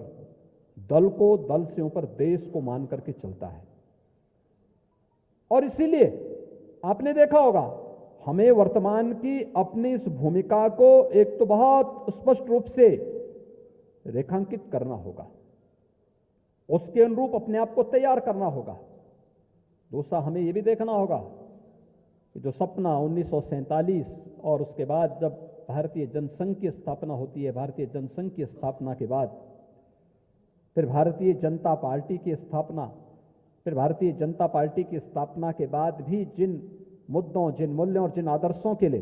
दल को, दल से ऊपर देश को मान करके चलता है। और इसीलिए आपने देखा होगा हमें वर्तमान की अपनी इस भूमिका को एक तो बहुत स्पष्ट रूप से रेखांकित करना होगा, उसके अनुरूप अपने आप को तैयार करना होगा। दूसरा, हमें यह भी देखना होगा कि जो सपना 1947 और उसके बाद जब भारतीय जनसंघ की स्थापना होती है, भारतीय जनसंघ की स्थापना के बाद फिर भारतीय जनता पार्टी की स्थापना, फिर भारतीय जनता पार्टी की स्थापना के बाद भी जिन मुद्दों, जिन मूल्यों और जिन आदर्शों के लिए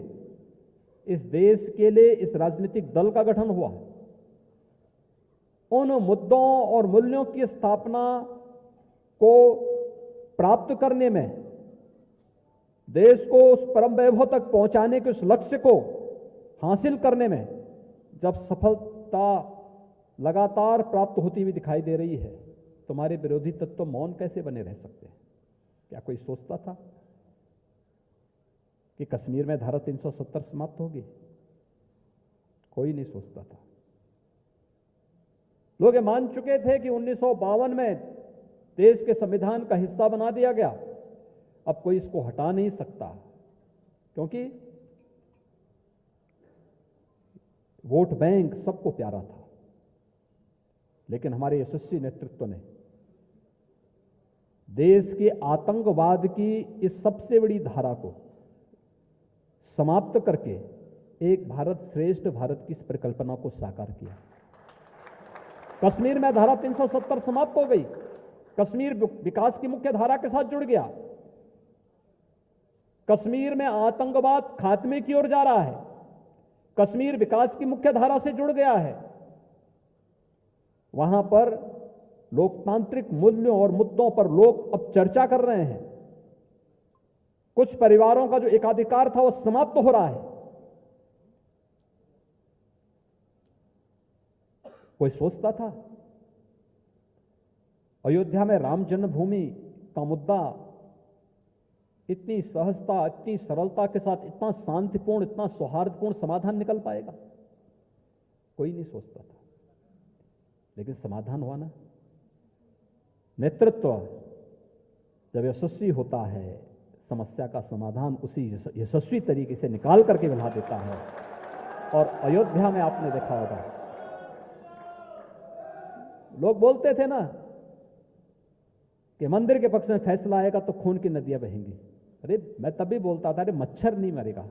इस देश के लिए इस राजनीतिक दल का गठन हुआ, उन मुद्दों और मूल्यों की स्थापना को प्राप्त करने में, देश को उस परम वैभव तक पहुंचाने के उस लक्ष्य को हासिल करने में जब सफलता लगातार प्राप्त होती हुई दिखाई दे रही है, तुम्हारे विरोधी तत्व मौन कैसे बने रह सकते हैं? क्या कोई सोचता था कि कश्मीर में धारा 370 समाप्त होगी? कोई नहीं सोचता था। लोग ये मान चुके थे कि 1952 में देश के संविधान का हिस्सा बना दिया गया, अब कोई इसको हटा नहीं सकता, क्योंकि वोट बैंक सबको प्यारा था। लेकिन हमारे यशस्वी नेतृत्व ने देश के आतंकवाद की इस सबसे बड़ी धारा को समाप्त करके एक भारत श्रेष्ठ भारत की इस परिकल्पना को साकार किया। कश्मीर में धारा 370 समाप्त हो गई, कश्मीर विकास की मुख्य धारा के साथ जुड़ गया, कश्मीर में आतंकवाद खात्मे की ओर जा रहा है, कश्मीर विकास की मुख्य धारा से जुड़ गया है। वहां पर लोकतांत्रिक मूल्यों और मुद्दों पर लोग अब चर्चा कर रहे हैं। कुछ परिवारों का जो एकाधिकार था वो समाप्त हो रहा है। कोई सोचता था अयोध्या में राम जन्मभूमि का मुद्दा इतनी सहजता, इतनी सरलता के साथ, इतना शांतिपूर्ण, इतना सौहार्दपूर्ण समाधान निकल पाएगा? कोई नहीं सोचता था। लेकिन समाधान हुआ ना। नेतृत्व जब यशस्वी होता है, समस्या का समाधान उसी यशस्वी तरीके से निकाल करके बना देता है। और अयोध्या में आपने देखा होगा, लोग बोलते थे ना कि मंदिर के पक्ष में फैसला आएगा तो खून की नदियां बहेंगी। अरे मैं तब भी बोलता था, अरे मच्छर नहीं मरेगा।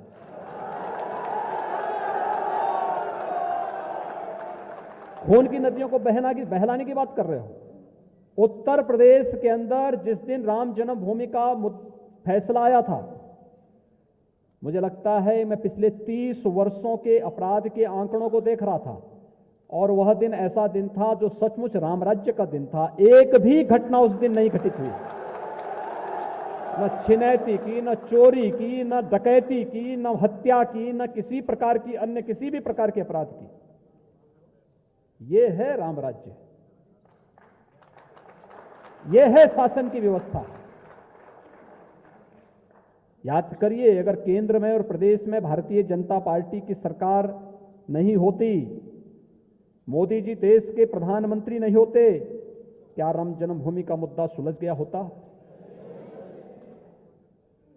खून की नदियों को बहलाने की बात कर रहे हो। उत्तर प्रदेश के अंदर जिस दिन राम जन्मभूमि का फैसला आया था, मुझे लगता है मैं पिछले 30 वर्षों के अपराध के आंकड़ों को देख रहा था, और वह दिन ऐसा दिन था जो सचमुच राम राज्य का दिन था। एक भी घटना उस दिन नहीं घटित हुई, न छिनैती की, न चोरी की, न डकैती की, न हत्या की, न किसी प्रकार की अन्य किसी भी प्रकार के अपराध की। यह है राम राज्य, यह है शासन की व्यवस्था। याद करिए, अगर केंद्र में और प्रदेश में भारतीय जनता पार्टी की सरकार नहीं होती, मोदी जी देश के प्रधानमंत्री नहीं होते, क्या राम जन्मभूमि का मुद्दा सुलझ गया होता?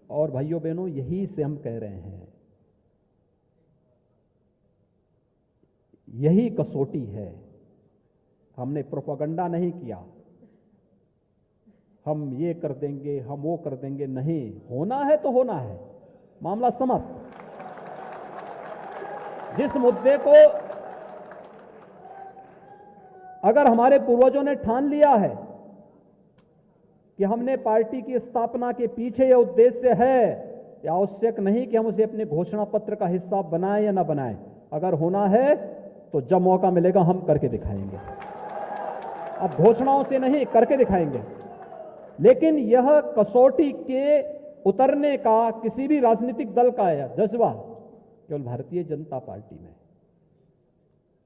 और भाइयों बहनों, यही से हम कह रहे हैं, यही कसौटी है। हमने प्रोपेगेंडा नहीं किया, हम ये कर देंगे, हम वो कर देंगे, नहीं। होना है तो होना है, मामला समाप्त। जिस मुद्दे को अगर हमारे पूर्वजों ने ठान लिया है कि हमने पार्टी की स्थापना के पीछे यह उद्देश्य है, या आवश्यक नहीं कि हम उसे अपने घोषणा पत्र का हिस्सा बनाएं या ना बनाएं। अगर होना है तो जब मौका मिलेगा हम करके दिखाएंगे। अब घोषणाओं से नहीं, करके दिखाएंगे। लेकिन यह कसौटी के उतरने का किसी भी राजनीतिक दल का जज्बा केवल भारतीय जनता पार्टी में,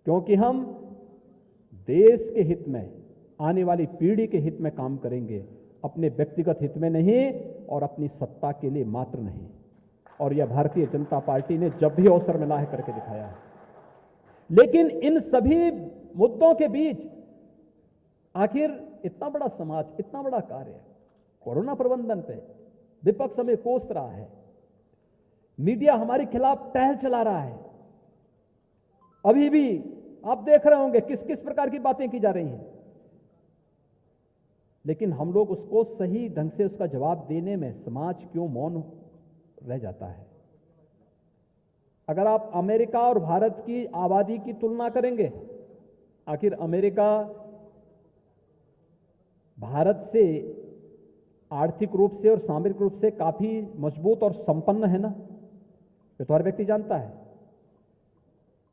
क्योंकि हम देश के हित में, आने वाली पीढ़ी के हित में काम करेंगे, अपने व्यक्तिगत हित में नहीं और अपनी सत्ता के लिए मात्र नहीं। और यह भारतीय जनता पार्टी ने जब भी अवसर मिला है करके दिखाया है। लेकिन इन सभी मुद्दों के बीच आखिर इतना बड़ा समाज, इतना बड़ा कार्य, कोरोना प्रबंधन पे विपक्ष हमें कोस रहा है, मीडिया हमारे खिलाफ टहल चला रहा है। अभी भी आप देख रहे होंगे किस किस प्रकार की बातें की जा रही हैं, लेकिन हम लोग उसको सही ढंग से उसका जवाब देने में समाज क्यों मौन रह जाता है? अगर आप अमेरिका और भारत की आबादी की तुलना करेंगे, आखिर अमेरिका भारत से आर्थिक रूप से और सामरिक रूप से काफी मजबूत और संपन्न है ना, ये तो हर व्यक्ति जानता है।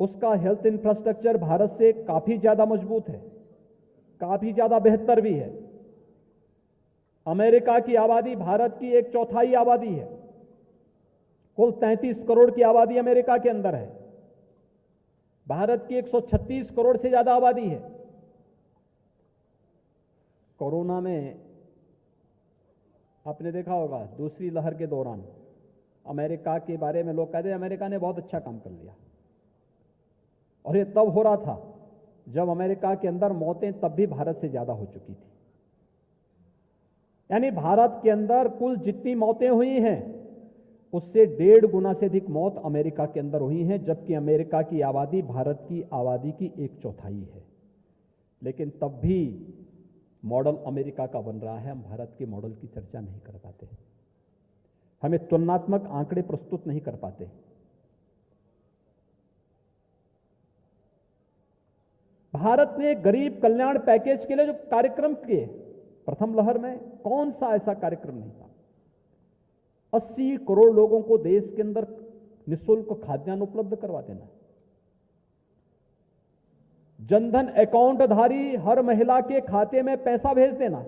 उसका हेल्थ इंफ्रास्ट्रक्चर भारत से काफी ज्यादा मजबूत है, काफी ज्यादा बेहतर भी है। अमेरिका की आबादी भारत की 1/4 आबादी है। कुल 33 करोड़ की आबादी अमेरिका के अंदर है। भारत की 136 करोड़ से ज्यादा आबादी है। कोरोना में आपने देखा होगा, दूसरी लहर के दौरान अमेरिका के बारे में लोग कहते हैं अमेरिका ने बहुत अच्छा काम कर लिया, और ये तब हो रहा था जब अमेरिका के अंदर मौतें तब भी भारत से ज्यादा हो चुकी थी। यानी भारत के अंदर कुल जितनी मौतें हुई हैं उससे 1.5 गुना से अधिक मौत अमेरिका के अंदर हुई हैं, जबकि अमेरिका की आबादी भारत की आबादी की 1/4 है। लेकिन तब भी मॉडल अमेरिका का बन रहा है, हम भारत के मॉडल की चर्चा नहीं कर पाते, हमें तुलनात्मक आंकड़े प्रस्तुत नहीं कर पाते। भारत ने गरीब कल्याण पैकेज के लिए जो कार्यक्रम किए प्रथम लहर में, कौन सा ऐसा कार्यक्रम नहीं था। 80 करोड़ लोगों को देश के अंदर निःशुल्क खाद्यान्न उपलब्ध करवा देना, जनधन अकाउंटधारी हर महिला के खाते में पैसा भेज देना,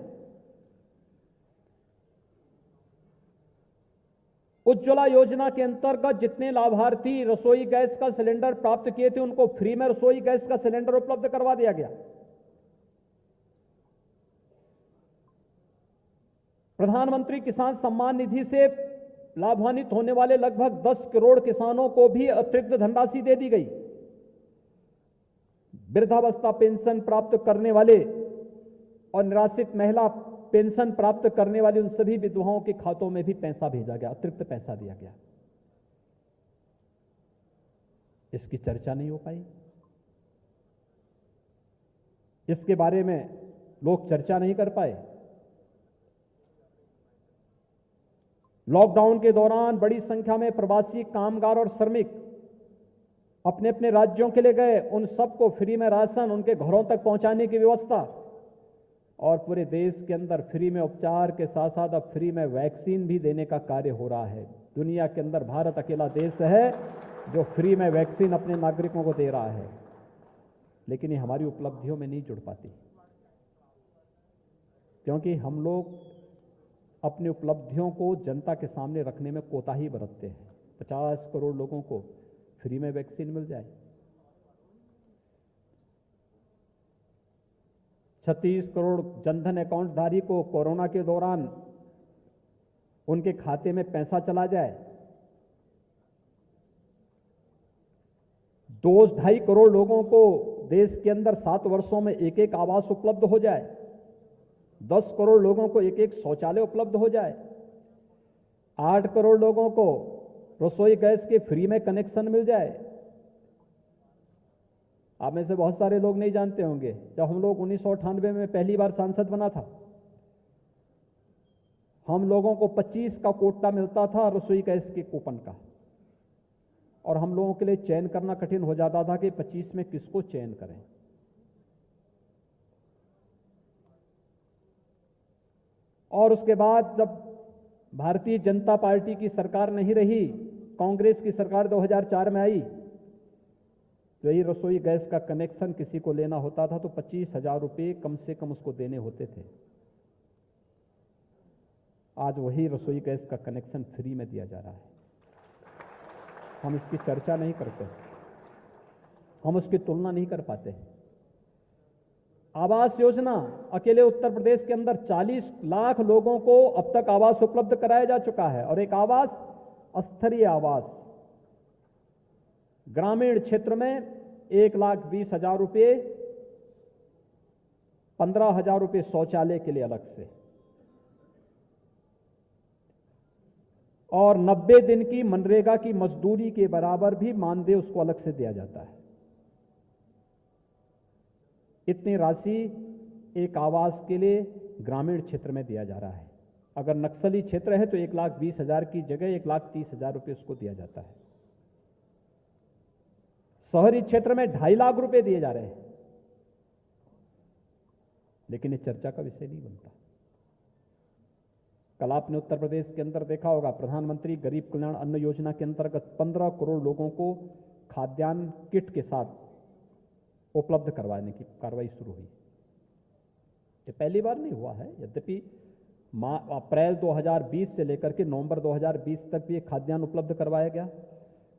उज्ज्वला योजना के अंतर्गत जितने लाभार्थी रसोई गैस का सिलेंडर प्राप्त किए थे उनको फ्री में रसोई गैस का सिलेंडर उपलब्ध करवा दिया गया। प्रधानमंत्री किसान सम्मान निधि से लाभान्वित होने वाले लगभग 10 करोड़ किसानों को भी अतिरिक्त धनराशि दे दी गई। वृद्धावस्था पेंशन प्राप्त करने वाले और निराश्रित महिला पेंशन प्राप्त करने वाली उन सभी विधवाओं के खातों में भी पैसा भेजा गया, अतिरिक्त पैसा दिया गया। इसकी चर्चा नहीं हो पाई, इसके बारे में लोग चर्चा नहीं कर पाए। लॉकडाउन के दौरान बड़ी संख्या में प्रवासी कामगार और श्रमिक अपने अपने राज्यों के लिए गए, उन सबको फ्री में राशन उनके घरों तक पहुंचाने की व्यवस्था, और पूरे देश के अंदर फ्री में उपचार के साथ साथ अब फ्री में वैक्सीन भी देने का कार्य हो रहा है। दुनिया के अंदर भारत अकेला देश है जो फ्री में वैक्सीन अपने नागरिकों को दे रहा है, लेकिन ये हमारी उपलब्धियों में नहीं जुड़ पाती, क्योंकि हम लोग अपनी उपलब्धियों को जनता के सामने रखने में कोताही बरतते हैं। 50 करोड़ लोगों को फ्री में वैक्सीन मिल जाए, 36 करोड़ जनधन अकाउंटधारी को कोरोना के दौरान उनके खाते में पैसा चला जाए, 2-2.5 करोड़ लोगों को देश के अंदर 7 वर्षों में एक आवास उपलब्ध हो जाए, 10 करोड़ लोगों को एक शौचालय उपलब्ध हो जाए, 8 करोड़ लोगों को रसोई गैस के फ्री में कनेक्शन मिल जाए। आप में से बहुत सारे लोग नहीं जानते होंगे, जब हम लोग 1998 में पहली बार सांसद बना था, हम लोगों को 25 का कोटा मिलता था रसोई गैस के कूपन का, और हम लोगों के लिए चयन करना कठिन हो जाता था कि 25 में किसको चयन करें। और उसके बाद जब भारतीय जनता पार्टी की सरकार नहीं रही, कांग्रेस की सरकार 2004 में आई, तो यही रसोई गैस का कनेक्शन किसी को लेना होता था तो 25,000 रुपये कम से कम उसको देने होते थे। आज वही रसोई गैस का कनेक्शन फ्री में दिया जा रहा है। हम इसकी चर्चा नहीं करते, हम उसकी तुलना नहीं कर पाते। आवास योजना, अकेले उत्तर प्रदेश के अंदर 40 लाख लोगों को अब तक आवास उपलब्ध कराया जा चुका है, और एक आवास स्तरीय आवास ग्रामीण क्षेत्र में 1,20,000 रुपये, 15,000 रुपये शौचालय के लिए अलग से, और 90 दिन की मनरेगा की मजदूरी के बराबर भी मानदेय उसको अलग से दिया जाता है। इतनी राशि एक आवास के लिए ग्रामीण क्षेत्र में दिया जा रहा है। अगर नक्सली क्षेत्र है तो 1,20,000 की जगह 1,30,000 रुपये उसको दिया जाता है। शहरी क्षेत्र में 2.5 लाख रुपए दिए जा रहे हैं, लेकिन ये चर्चा का विषय नहीं बनता। कल आपने उत्तर प्रदेश के अंदर देखा होगा, प्रधानमंत्री गरीब कल्याण अन्न योजना के अंतर्गत 15 करोड़ लोगों को खाद्यान्न किट के साथ उपलब्ध करवाने की कार्रवाई शुरू हुई। ये पहली बार नहीं हुआ है, यद्यपि अप्रैल 2020 से लेकर के नवंबर 2020 तक भी ये खाद्यान्न उपलब्ध करवाया गया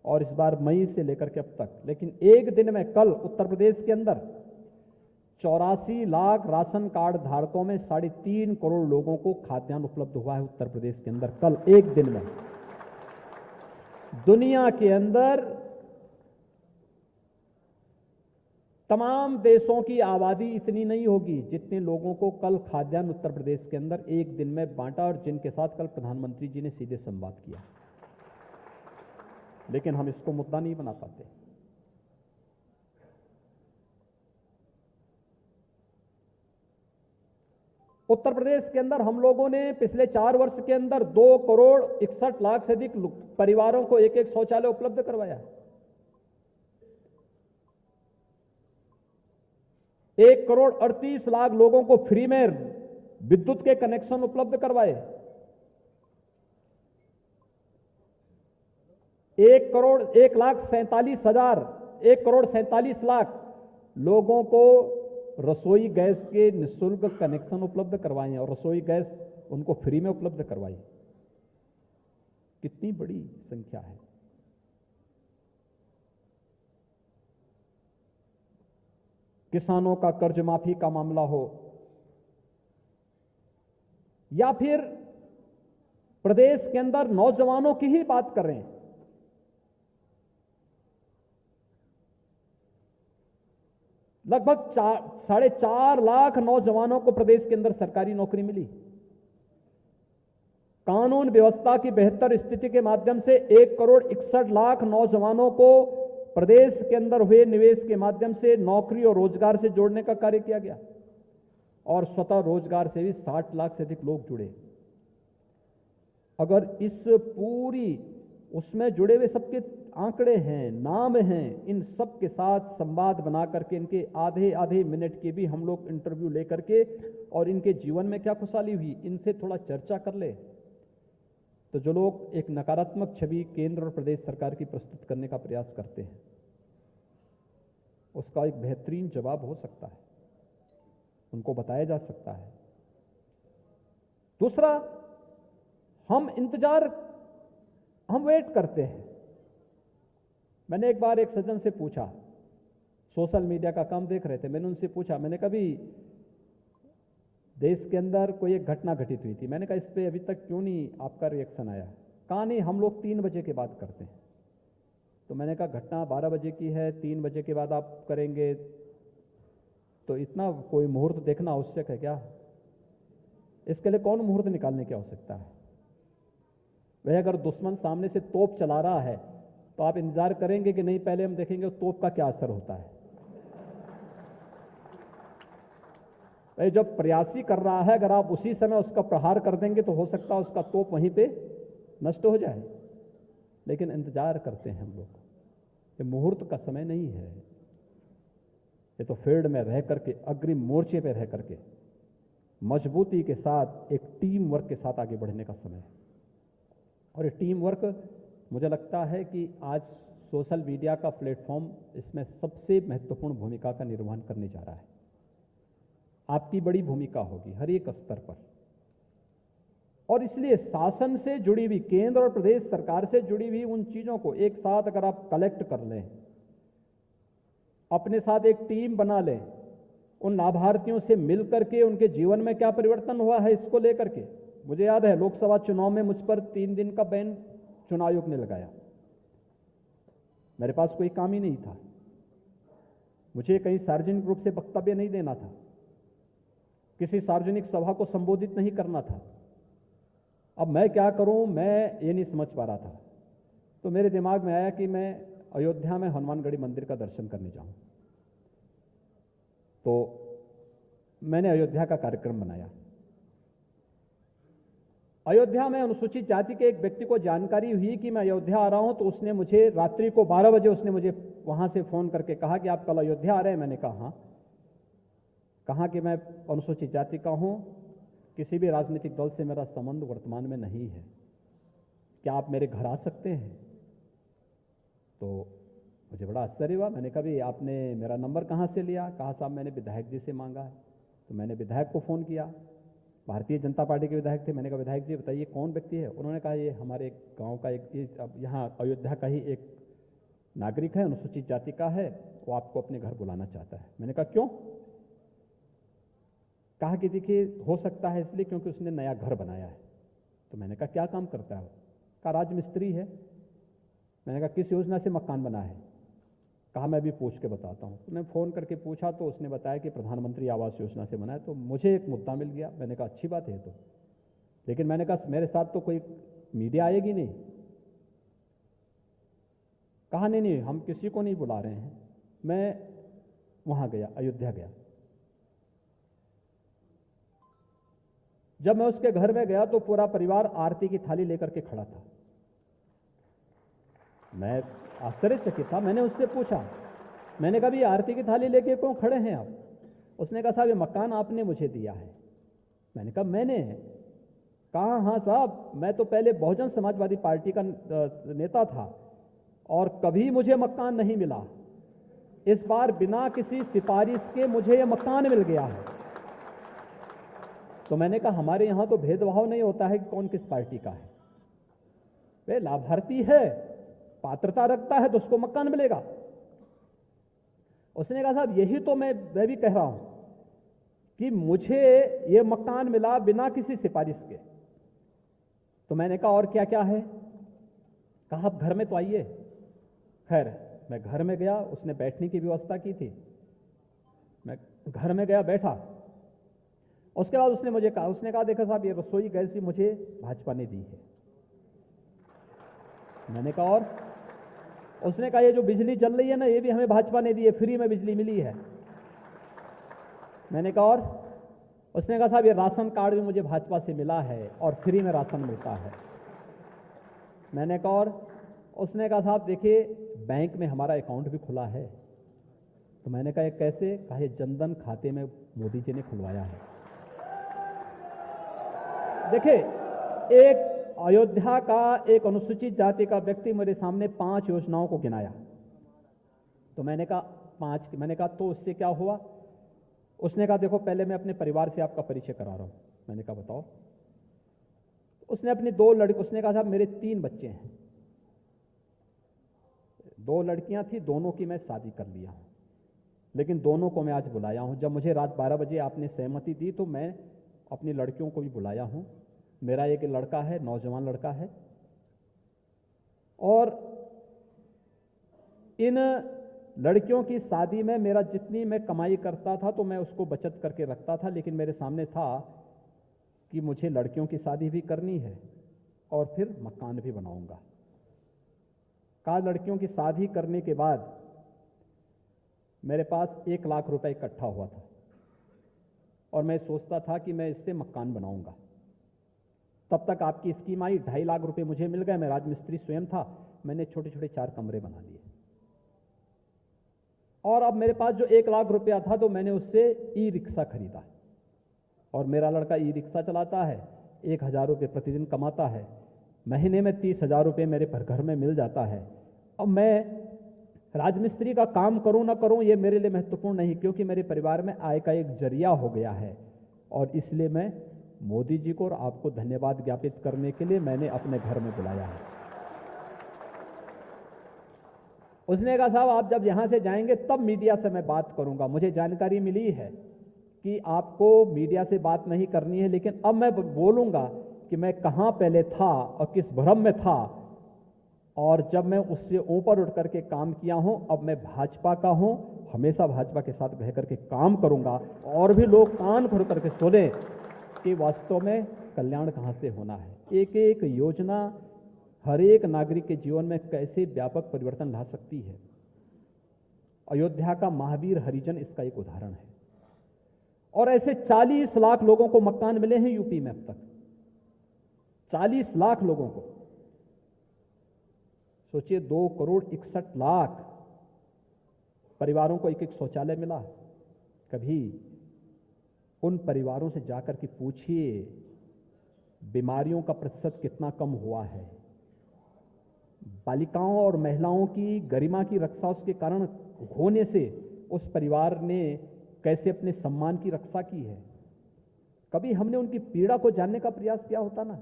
और इस बार मई से लेकर के अब तक। लेकिन एक दिन में कल उत्तर प्रदेश के अंदर 84 लाख राशन कार्ड धारकों में 3.5 करोड़ लोगों को खाद्यान्न उपलब्ध हुआ है उत्तर प्रदेश के अंदर, कल एक दिन में। दुनिया के अंदर तमाम देशों की आबादी इतनी नहीं होगी जितने लोगों को कल खाद्यान्न उत्तर प्रदेश के अंदर एक दिन में बांटा और जिनके साथ कल प्रधानमंत्री जी ने सीधे संवाद किया। लेकिन हम इसको मुद्दा नहीं बना पाते। उत्तर प्रदेश के अंदर हम लोगों ने पिछले 4 वर्ष के अंदर 2 करोड़ 61 लाख से अधिक परिवारों को एक शौचालय उपलब्ध करवाया। 1 करोड़ 38 लाख लोगों को फ्री में विद्युत के कनेक्शन उपलब्ध करवाए। 1 करोड़ 47 लाख लोगों को रसोई गैस के निःशुल्क कनेक्शन उपलब्ध करवाए और रसोई गैस उनको फ्री में उपलब्ध करवाई। कितनी बड़ी संख्या है। किसानों का कर्ज माफी का मामला हो या फिर प्रदेश के अंदर नौजवानों की ही बात कर रहे हैं। लगभग 4.5 लाख नौजवानों को प्रदेश के अंदर सरकारी नौकरी मिली। कानून व्यवस्था की बेहतर स्थिति के माध्यम से 1 करोड़ 61 लाख नौजवानों को प्रदेश के अंदर हुए निवेश के माध्यम से नौकरी और रोजगार से जोड़ने का कार्य किया गया और स्वतः रोजगार से भी 60 लाख से अधिक लोग जुड़े। अगर इस पूरी उसमें जुड़े हुए सबके आंकड़े हैं, नाम हैं, इन सब के साथ संवाद बना करके इनके आधे मिनट के भी हम लोग इंटरव्यू लेकर के और इनके जीवन में क्या खुशहाली हुई इनसे थोड़ा चर्चा कर ले तो जो लोग एक नकारात्मक छवि केंद्र और प्रदेश सरकार की प्रस्तुत करने का प्रयास करते हैं उसका एक बेहतरीन जवाब हो सकता है, उनको बताया जा सकता है। दूसरा, हम वेट करते हैं। मैंने एक बार एक सज्जन से पूछा, सोशल मीडिया का काम देख रहे थे, मैंने उनसे पूछा, मैंने कभी देश के अंदर कोई एक घटना घटित हुई थी, मैंने कहा इस पे अभी तक क्यों नहीं आपका रिएक्शन आया? कहा नहीं, हम लोग 3 बजे के बाद करते हैं। तो मैंने कहा घटना 12 बजे की है, 3 बजे के बाद आप करेंगे तो इतना कोई मुहूर्त देखना आवश्यक है क्या? इसके लिए कौन मुहूर्त निकालने की आवश्यकता है? वह अगर दुश्मन सामने से तोप चला रहा है तो आप इंतजार करेंगे कि नहीं, पहले हम देखेंगे तोप का क्या असर होता है। जब प्रयासी कर रहा है अगर आप उसी समय उसका प्रहार कर देंगे तो हो सकता है उसका तोप वहीं पे नष्ट हो जाए। लेकिन इंतजार करते हैं हम लोग, ये मुहूर्त का समय नहीं है, ये तो फील्ड में रह करके अग्रिम मोर्चे पे रह करके मजबूती के साथ एक टीम वर्क के साथ आगे बढ़ने का समय है। और ये टीम वर्क मुझे लगता है कि आज सोशल मीडिया का प्लेटफॉर्म इसमें सबसे महत्वपूर्ण भूमिका का निर्वहन करने जा रहा है। आपकी बड़ी भूमिका होगी हर एक स्तर पर, और इसलिए शासन से जुड़ी हुई, केंद्र और प्रदेश सरकार से जुड़ी हुई उन चीजों को एक साथ अगर आप कलेक्ट कर लें, अपने साथ एक टीम बना लें, उन लाभार्थियों से मिल करके उनके जीवन में क्या परिवर्तन हुआ है इसको लेकर के। मुझे याद है लोकसभा चुनाव में मुझ पर 3 दिन का बैन चुनाव आयोग ने लगाया, मेरे पास कोई काम ही नहीं था, मुझे कहीं सार्वजनिक रूप से वक्तव्य नहीं देना था, किसी सार्वजनिक सभा को संबोधित नहीं करना था। अब मैं क्या करूं, मैं ये नहीं समझ पा रहा था। तो मेरे दिमाग में आया कि मैं अयोध्या में हनुमानगढ़ी मंदिर का दर्शन करने जाऊं। तो मैंने अयोध्या का कार्यक्रम बनाया। अयोध्या में अनुसूचित जाति के एक व्यक्ति को जानकारी हुई कि मैं अयोध्या आ रहा हूं, तो उसने मुझे रात्रि को 12 बजे उसने मुझे वहां से फोन करके कहा कि आप कल अयोध्या आ रहे हैं? मैंने कहा हाँ। कहा कि मैं अनुसूचित जाति का हूं, किसी भी राजनीतिक दल से मेरा संबंध वर्तमान में नहीं है, क्या आप मेरे घर आ सकते हैं? तो मुझे बड़ा आश्चर्य हुआ। मैंने कहा भी आपने मेरा नंबर कहाँ से लिया? कहा साहब मैंने विधायक जी से मांगा है। तो मैंने विधायक को फ़ोन किया, भारतीय जनता पार्टी के विधायक थे। मैंने कहा विधायक जी बताइए कौन व्यक्ति है? उन्होंने कहा ये हमारे गांव का अब यहाँ अयोध्या का ही एक नागरिक है, अनुसूचित जाति का है, वो आपको अपने घर बुलाना चाहता है। मैंने कहा क्यों? कहा कि देखिए हो सकता है इसलिए क्योंकि उसने नया घर बनाया है। तो मैंने कहा क्या काम करता है? कहा राजमिस्त्री है। मैंने कहा किस योजना से मकान बना है? कहा मैं अभी पूछ के बताता हूँ। तो मैं फ़ोन करके पूछा तो उसने बताया कि प्रधानमंत्री आवास योजना से बना है। तो मुझे एक मुद्दा मिल गया। मैंने कहा अच्छी बात है तो, लेकिन मैंने कहा मेरे साथ तो कोई मीडिया आएगी नहीं। कहा नहीं हम किसी को नहीं बुला रहे हैं। मैं वहाँ गया, अयोध्या गया। जब मैं उसके घर में गया तो पूरा परिवार आरती की थाली लेकर के खड़ा था। मैं आश्चर्यचकित था। मैंने उससे पूछा, मैंने कहा भी आरती की थाली लेके क्यों खड़े हैं आप? उसने कहा साहब ये मकान आपने मुझे दिया है। मैंने कहा मैंने? कहा हाँ साहब, मैं तो पहले बहुजन समाजवादी पार्टी का नेता था और कभी मुझे मकान नहीं मिला। इस बार बिना किसी सिफारिश के मुझे ये मकान मिल गया है। तो मैंने कहा हमारे यहाँ तो भेदभाव नहीं होता है कि कौन किस पार्टी का है। वे लाभार्थी है, पात्रता रखता है तो उसको मकान मिलेगा। उसने कहा साहब यही तो मैं भी कह रहा हूं कि मुझे ये मकान मिला बिना किसी सिफारिश के। तो मैंने कहा और क्या क्या है? कहा आप घर में तो आइए। खैर मैं घर में गया, उसने बैठने की व्यवस्था की थी। मैं घर में गया, बैठा। उसके बाद उसने मुझे कहा, उसने कहा देखो साहब ये रसोई गैस भी मुझे भाजपा ने दी है। मैंने कहा और? उसने कहा ये जो बिजली चल रही है ना ये भी हमें भाजपा ने दी है, फ्री में बिजली मिली है। मैंने कहा और? उसने कहा साहब ये राशन कार्ड भी मुझे भाजपा से मिला है और फ्री में राशन मिलता है। मैंने कहा और? उसने कहा साहब देखिए बैंक में हमारा अकाउंट भी खुला है। तो मैंने कहा ये कैसे? कहा ये जनधन खाते में मोदी जी ने खुलवाया है। देखिए एक अयोध्या का एक अनुसूचित जाति का व्यक्ति मेरे सामने 5 योजनाओं को गिनाया। तो मैंने कहा 5, मैंने कहा तो उससे क्या हुआ? उसने कहा देखो पहले मैं अपने परिवार से आपका परिचय करा रहा हूं। मैंने कहा बताओ। उसने अपनी 2 लड़की, उसने कहा साहब मेरे 3 बच्चे हैं, 2 लड़कियां थी, दोनों की मैं शादी कर लिया हूं, लेकिन दोनों को मैं आज बुलाया हूं। जब मुझे रात 12 बजे आपने सहमति दी तो मैं अपनी लड़कियों को भी बुलाया हूं। मेरा एक लड़का है, नौजवान लड़का है, और इन लड़कियों की शादी में मेरा जितनी मैं कमाई करता था तो मैं उसको बचत करके रखता था, लेकिन मेरे सामने था कि मुझे लड़कियों की शादी भी करनी है और फिर मकान भी बनाऊंगा। कहा लड़कियों की शादी करने के बाद मेरे पास 1 लाख रुपए इकट्ठा हुआ था और मैं सोचता था कि मैं इससे मकान बनाऊंगा। तब तक आपकी स्कीम आई, 2.5 लाख रुपए मुझे मिल गए। मैं राजमिस्त्री स्वयं था, मैंने छोटे छोटे 4 कमरे बना लिए। और अब मेरे पास जो 1 लाख रुपया था तो मैंने उससे ई रिक्शा खरीदा और मेरा लड़का ई रिक्शा चलाता है, 1,000 रुपये प्रतिदिन कमाता है, महीने में 30,000 रुपये मेरे घर में मिल जाता है। अब मैं राजमिस्त्री का काम करूं ना करूं ये मेरे लिए महत्वपूर्ण नहीं, क्योंकि मेरे परिवार में आय का एक जरिया हो गया है। और इसलिए मैं मोदी जी को और आपको धन्यवाद ज्ञापित करने के लिए मैंने अपने घर में बुलाया है। उसने कहा साहब आप जब यहां से जाएंगे तब मीडिया से मैं बात करूंगा। मुझे जानकारी मिली है कि आपको मीडिया से बात नहीं करनी है, लेकिन अब मैं बोलूंगा कि मैं कहां पहले था और किस भ्रम में था, और जब मैं उससे ऊपर उठ करके काम किया हूं। अब मैं भाजपा का हूं, हमेशा भाजपा के साथ बह करके काम करूंगा और भी लोग कान खोल करके सुने कि वास्तव में कल्याण कहां से होना है। एक एक योजना हर एक नागरिक के जीवन में कैसे व्यापक परिवर्तन ला सकती है। अयोध्या का महावीर हरिजन इसका एक उदाहरण है। और ऐसे 40 लाख लोगों को मकान मिले हैं यूपी में अब तक, 40 लाख लोगों को। सोचिए 2,61,00,000 परिवारों को एक शौचालय मिला। कभी उन परिवारों से जाकर के पूछिए बीमारियों का प्रतिशत कितना कम हुआ है, बालिकाओं और महिलाओं की गरिमा की रक्षा उसके कारण होने से उस परिवार ने कैसे अपने सम्मान की रक्षा की है, कभी हमने उनकी पीड़ा को जानने का प्रयास किया होता ना,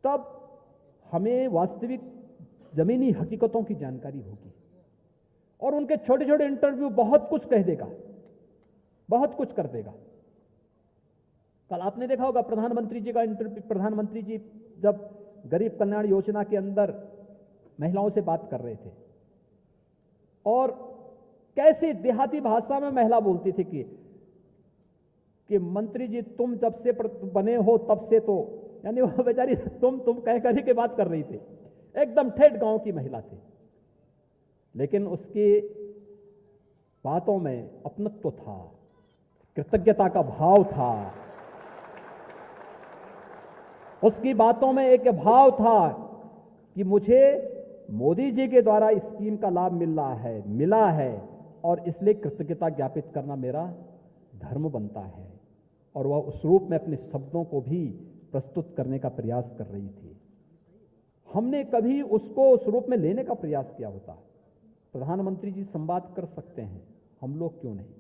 तब हमें वास्तविक जमीनी हकीकतों की जानकारी होगी। और उनके छोटे छोटे इंटरव्यू बहुत कुछ कह देगा, बहुत कुछ कर देगा। कल आपने देखा होगा प्रधानमंत्री जी का इंटरव्यू, प्रधानमंत्री जी जब गरीब कल्याण योजना के अंदर महिलाओं से बात कर रहे थे और कैसे देहाती भाषा में महिला बोलती थी कि मंत्री जी तुम जब से बने हो तब से, तो यानी वो बेचारी तुम कह कर ही के बात कर रही थी, एकदम ठेठ गांव की महिला थी, लेकिन उसकी बातों में अपनत्व था, कृतज्ञता का भाव था, उसकी बातों में एक भाव था कि मुझे मोदी जी के द्वारा इस स्कीम का लाभ मिला है और इसलिए कृतज्ञता ज्ञापित करना मेरा धर्म बनता है। और वह उस रूप में अपने शब्दों को भी प्रस्तुत करने का प्रयास कर रही थी। हमने कभी उसको उस रूप में लेने का प्रयास किया होता? प्रधानमंत्री जी संवाद कर सकते हैं, हम लोग क्यों नहीं?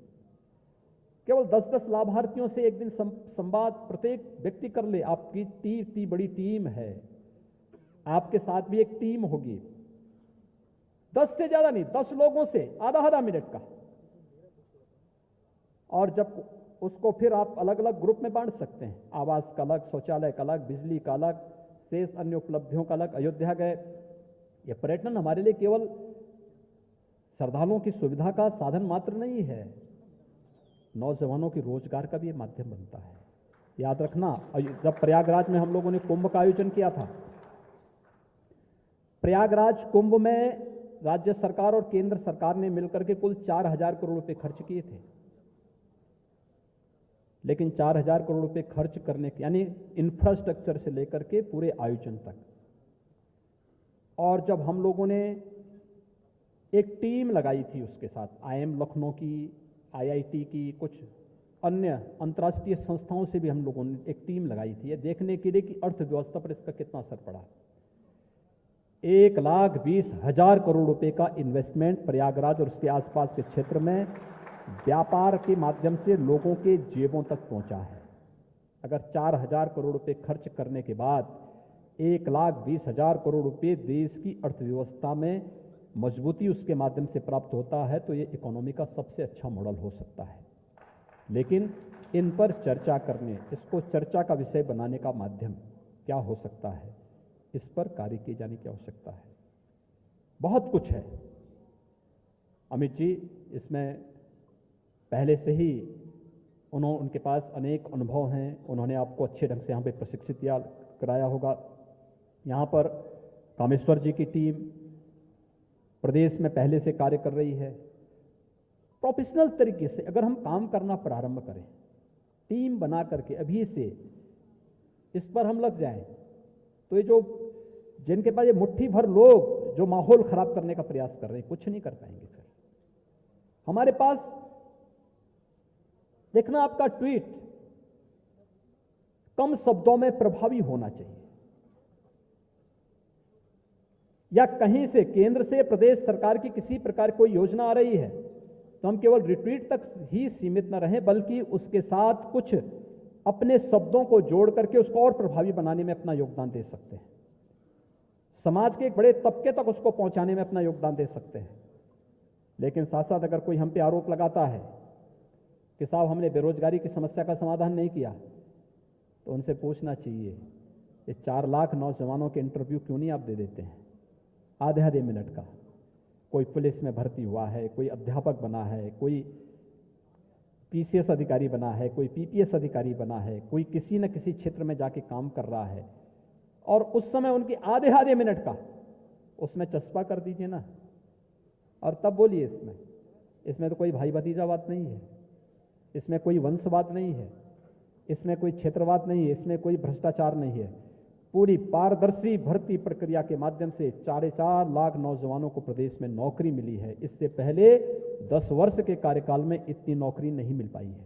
केवल 10-10 लाभार्थियों से एक दिन संवाद प्रत्येक व्यक्ति कर ले। आपकी इतनी बड़ी टीम है, आपके साथ भी एक टीम होगी, 10 से ज्यादा नहीं, 10 लोगों से आधा मिनट का, और जब उसको फिर आप अलग अलग ग्रुप में बांट सकते हैं, आवास का अलग, शौचालय का अलग, बिजली का अलग, शेष अन्य उपलब्धियों का अलग। अयोध्या गए, यह पर्यटन हमारे लिए केवल श्रद्धालुओं की सुविधा का साधन मात्र नहीं है, नौजवानों के रोजगार का भी ये माध्यम बनता है। याद रखना, जब प्रयागराज में हम लोगों ने कुंभ का आयोजन किया था, प्रयागराज कुंभ में राज्य सरकार और केंद्र सरकार ने मिलकर के कुल 4,000 करोड़ रुपए खर्च किए थे। लेकिन 4,000 करोड़ रुपए खर्च करने के, यानी इंफ्रास्ट्रक्चर से लेकर के पूरे आयोजन तक, और जब हम लोगों ने एक टीम लगाई थी उसके साथ, IIM लखनऊ की, IIT की, कुछ अन्य अंतर्राष्ट्रीय संस्थाओं से भी हम लोगों ने एक टीम लगाई थी, ये देखने के लिए कि अर्थव्यवस्था पर इसका कितना असर पड़ा। 1,20,000 करोड़ रुपए का इन्वेस्टमेंट प्रयागराज और उसके आसपास के क्षेत्र में व्यापार के माध्यम से लोगों के जेबों तक पहुंचा है। अगर 4,000 करोड़ रुपए खर्च करने के बाद 1,20,000 करोड़ रुपए देश की अर्थव्यवस्था में मजबूती उसके माध्यम से प्राप्त होता है, तो ये इकोनॉमी का सबसे अच्छा मॉडल हो सकता है। लेकिन इन पर चर्चा करने, इसको चर्चा का विषय बनाने का माध्यम क्या हो सकता है, इस पर कार्य किए जाने की आवश्यकता है। बहुत कुछ है। अमित जी इसमें पहले से ही उनके पास अनेक अनुभव हैं, उन्होंने आपको अच्छे ढंग से यहाँ पे प्रशिक्षित कराया होगा। यहाँ पर कामेश्वर जी की टीम प्रदेश में पहले से कार्य कर रही है। प्रोफेशनल तरीके से अगर हम काम करना प्रारंभ करें, टीम बना करके अभी से इस पर हम लग जाएं, तो ये जो जिनके पास ये मुट्ठी भर लोग जो माहौल खराब करने का प्रयास कर रहे हैं, कुछ नहीं कर पाएंगे। फिर हमारे पास देखना, आपका ट्वीट कम शब्दों में प्रभावी होना चाहिए, या कहीं से केंद्र से प्रदेश सरकार की किसी प्रकार कोई योजना आ रही है तो हम केवल रिट्वीट तक ही सीमित न रहें, बल्कि उसके साथ कुछ अपने शब्दों को जोड़ करके उसको और प्रभावी बनाने में अपना योगदान दे सकते हैं। समाज के एक बड़े तबके तक उसको पहुंचाने में अपना योगदान दे सकते हैं। लेकिन साथ साथ अगर कोई हम पे आरोप लगाता है कि साहब हमने बेरोजगारी की समस्या का समाधान नहीं किया, तो उनसे पूछना चाहिए ये 4 लाख नौजवानों के इंटरव्यू क्यों नहीं आप दे देते हैं आधे मिनट का? कोई पुलिस में भर्ती हुआ है, कोई अध्यापक बना है, कोई PCS अधिकारी बना है, कोई PPS अधिकारी बना है, कोई किसी न किसी क्षेत्र में जाके काम कर रहा है, और उस समय उनकी आधे मिनट का उसमें चस्पा कर दीजिए ना, और तब बोलिए इसमें तो कोई भाई भतीजावाद नहीं है, इसमें कोई वंशवाद नहीं है, इसमें कोई क्षेत्रवाद नहीं है, इसमें कोई भ्रष्टाचार नहीं है। पूरी पारदर्शी भर्ती प्रक्रिया के माध्यम से 4.25 लाख नौजवानों को प्रदेश में नौकरी मिली है। इससे पहले 10 वर्ष के कार्यकाल में इतनी नौकरी नहीं मिल पाई है।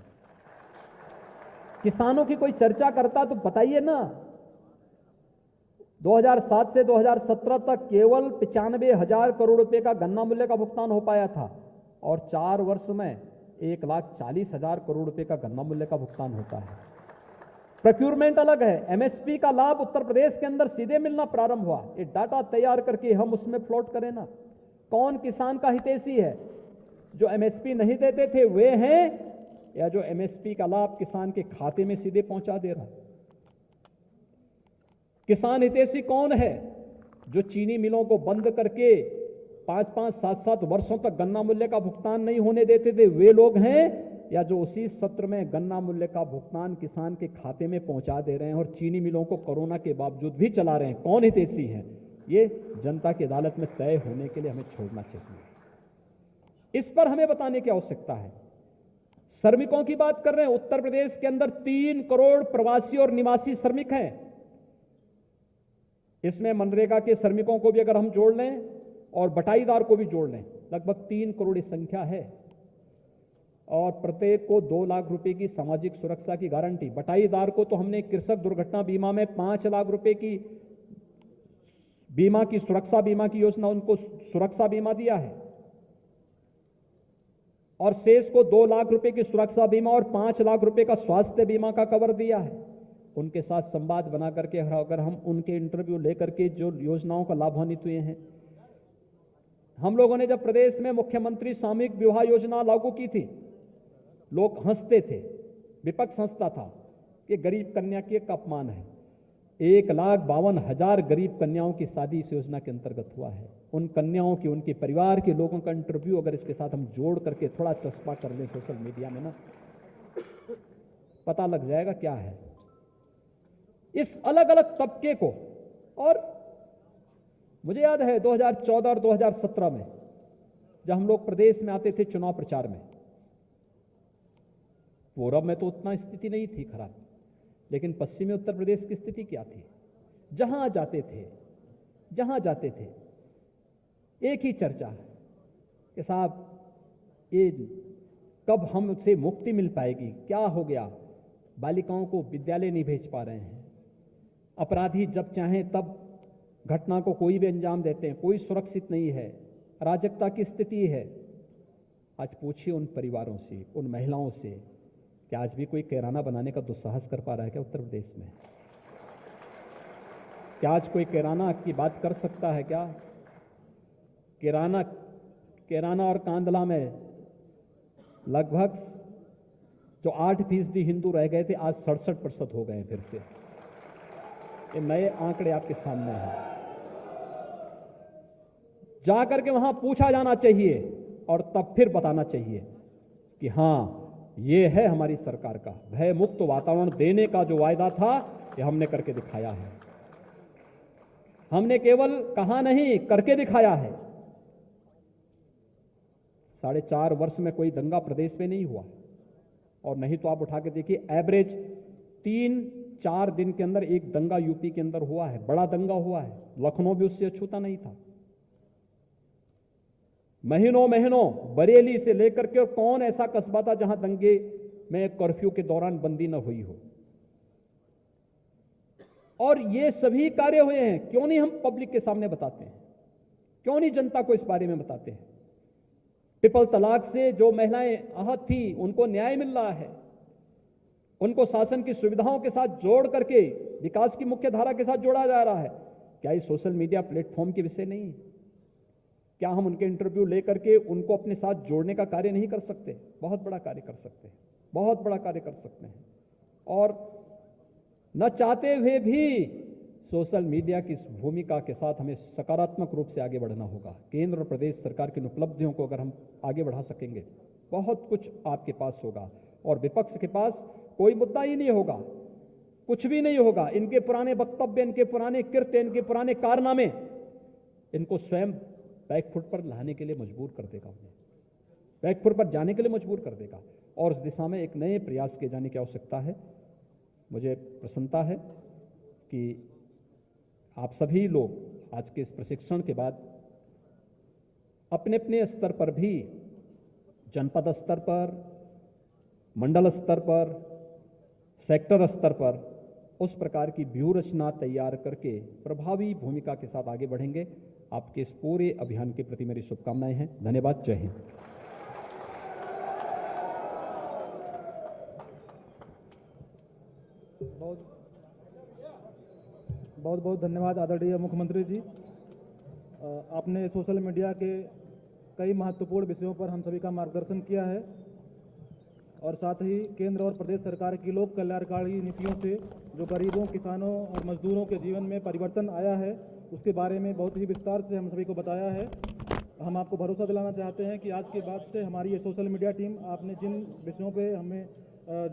किसानों की कोई चर्चा करता तो बताइए ना, 2007 से 2017 तक केवल 95,000 करोड़ रुपए का गन्ना मूल्य का भुगतान हो पाया था और 4 वर्ष में 1,40,000 करोड़ रुपए का गन्ना मूल्य का भुगतान होता है। प्रोक्यूरमेंट अलग है। एमएसपी का लाभ उत्तर प्रदेश के अंदर सीधे मिलना प्रारंभ हुआ। ये डाटा तैयार करके हम उसमें फ्लोट करें ना, कौन किसान का हितैषी है? जो एमएसपी नहीं देते थे वे हैं या जो एमएसपी का लाभ किसान के खाते में सीधे पहुंचा दे रहा? किसान हितैषी कौन है? जो चीनी मिलों को बंद करके 5-5, 7-7 वर्षों तक गन्ना मूल्य का भुगतान नहीं होने देते थे वे लोग हैं, या जो उसी सत्र में गन्ना मूल्य का भुगतान किसान के खाते में पहुंचा दे रहे हैं और चीनी मिलों को कोरोना के बावजूद भी चला रहे हैं? कौन हितैषी है? ये जनता की अदालत में तय होने के लिए हमें छोड़ना चाहिए। इस पर हमें बताने की आवश्यकता है। श्रमिकों की बात कर रहे हैं। उत्तर प्रदेश के अंदर 3 करोड़ प्रवासी और निवासी श्रमिक हैं। इसमें मनरेगा के श्रमिकों को भी अगर हम जोड़ लें और बटाईदार को भी जोड़ लें, लगभग 3 करोड़ संख्या है। और प्रत्येक को 2 लाख रुपए की सामाजिक सुरक्षा की गारंटी। बटाईदार को तो हमने कृषक दुर्घटना बीमा में 5 लाख रुपए की बीमा की सुरक्षा बीमा की योजना, उनको सुरक्षा बीमा दिया है और शेष को 2 लाख रुपए की सुरक्षा बीमा और 5 लाख रुपए का स्वास्थ्य बीमा का कवर दिया है। उनके साथ संवाद बना करके अगर हम उनके इंटरव्यू लेकर के जो योजनाओं का लाभान्वित हुए हैं, हम लोगों ने जब प्रदेश में मुख्यमंत्री सामूहिक विवाह योजना लागू की थी, लोग हंसते थे, विपक्ष हंसता था कि गरीब कन्या के एक अपमान है। 1,52,000 गरीब कन्याओं की शादी इस योजना के अंतर्गत हुआ है। उन कन्याओं की, उनके परिवार के लोगों का इंटरव्यू अगर इसके साथ हम जोड़ करके थोड़ा चस्पा कर लें सोशल मीडिया में ना, पता लग जाएगा क्या है इस अलग अलग तबके को। और मुझे याद है 2014 और 2017 में जब हम लोग प्रदेश में आते थे चुनाव प्रचार में, पूर्व में तो उतना स्थिति नहीं थी खराब, लेकिन पश्चिमी उत्तर प्रदेश की स्थिति क्या थी? जहां जाते थे एक ही चर्चा कि साहब ये कब हमसे मुक्ति मिल पाएगी, क्या हो गया, बालिकाओं को विद्यालय नहीं भेज पा रहे हैं, अपराधी जब चाहें तब घटना को कोई भी अंजाम देते हैं, कोई सुरक्षित नहीं है, अराजकता की स्थिति है। आज पूछिए उन परिवारों से, उन महिलाओं से, क्या आज भी कोई किराना बनाने का दुस्साहस कर पा रहा है क्या उत्तर प्रदेश में? क्या आज कोई किराना की बात कर सकता है क्या? किराना और कांदला में लगभग जो 8% हिंदू रह गए थे आज 67% हो गए हैं। फिर से ये नए आंकड़े आपके सामने हैं। जाकर के वहां पूछा जाना चाहिए और तब फिर बताना चाहिए कि हां ये है हमारी सरकार का भय मुक्त वातावरण देने का जो वायदा था, ये हमने करके दिखाया है। हमने केवल कहा नहीं, करके दिखाया है। 4.5 वर्ष में कोई दंगा प्रदेश में नहीं हुआ, और नहीं तो आप उठा के देखिए, एवरेज 3-4 दिन के अंदर एक दंगा यूपी के अंदर हुआ है, बड़ा दंगा हुआ है। लखनऊ भी उससे अछूता नहीं था। महीनों बरेली से लेकर के, और कौन ऐसा कस्बा था जहां दंगे में कर्फ्यू के दौरान बंदी न हुई हो। और ये सभी कार्य हुए हैं। क्यों नहीं हम पब्लिक के सामने बताते हैं? क्यों नहीं जनता को इस बारे में बताते हैं? ट्रिपल तलाक से जो महिलाएं आहत थी उनको न्याय मिल रहा है, उनको शासन की सुविधाओं के साथ जोड़ करके विकास की मुख्य धारा के साथ जोड़ा जा रहा है। क्या ये सोशल मीडिया प्लेटफॉर्म के विषय नहीं है? क्या हम उनके इंटरव्यू लेकर के उनको अपने साथ जोड़ने का कार्य नहीं कर सकते? बहुत बड़ा कार्य कर सकते हैं, बहुत बड़ा कार्य कर सकते हैं। और न चाहते हुए भी सोशल मीडिया की इस भूमिका के साथ हमें सकारात्मक रूप से आगे बढ़ना होगा। केंद्र और प्रदेश सरकार की उपलब्धियों को अगर हम आगे बढ़ा सकेंगे, बहुत कुछ आपके पास होगा। और विपक्ष के पास कोई मुद्दा ही नहीं होगा, कुछ भी नहीं होगा। इनके पुराने वक्तव्य, इनके पुराने कृत्य, इनके पुराने कारनामे इनको स्वयं बैकफुट पर लाने के लिए मजबूर कर देगा, उन्हें बैकफुट पर जाने के लिए मजबूर कर देगा। और उस दिशा में एक नए प्रयास किए जाने की आवश्यकता है। मुझे प्रसन्नता है कि आप सभी लोग आज के इस प्रशिक्षण के बाद अपने अपने स्तर पर भी, जनपद स्तर पर, मंडल स्तर पर, सेक्टर स्तर पर उस प्रकार की व्यूह रचना तैयार करके प्रभावी भूमिका के साथ आगे बढ़ेंगे। आपके इस पूरे अभियान के प्रति मेरी शुभकामनाएं हैं। धन्यवाद। जय हिंद। बहुत बहुत धन्यवाद आदरणीय मुख्यमंत्री जी। आपने सोशल मीडिया के कई महत्वपूर्ण विषयों पर हम सभी का मार्गदर्शन किया है और साथ ही केंद्र और प्रदेश सरकार की लोक कल्याणकारी नीतियों से जो गरीबों, किसानों और मजदूरों के जीवन में परिवर्तन आया है उसके बारे में बहुत ही विस्तार से हम सभी को बताया है। हम आपको भरोसा दिलाना चाहते हैं कि आज के बाद से हमारी ये सोशल मीडिया टीम आपने जिन विषयों पे हमें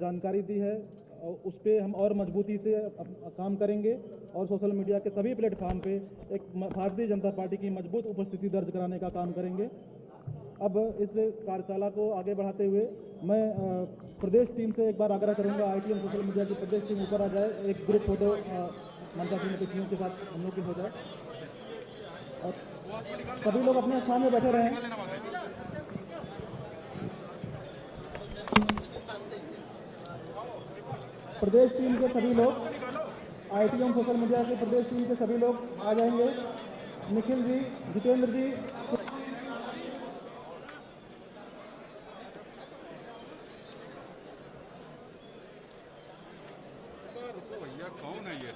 जानकारी दी है उस पर हम और मजबूती से काम करेंगे और सोशल मीडिया के सभी प्लेटफॉर्म पे एक भारतीय जनता पार्टी की मजबूत उपस्थिति दर्ज कराने का काम करेंगे। अब इस कार्यशाला को आगे बढ़ाते हुए मैं प्रदेश टीम से एक बार आग्रह करूंगा, ITM सोशल मीडिया की प्रदेश टीम ऊपर आ जाए, एक ग्रुप फोटो ममता की अतिथियों के साथ हम लोग की हो जाए और सभी लोग अपने स्थान में बैठे रहें। प्रदेश टीम के सभी लोग, ITM सोशल मीडिया के प्रदेश टीम के सभी लोग आ जाएंगे। निखिल जी, जितेंद्र जी, भैया कौन है ये?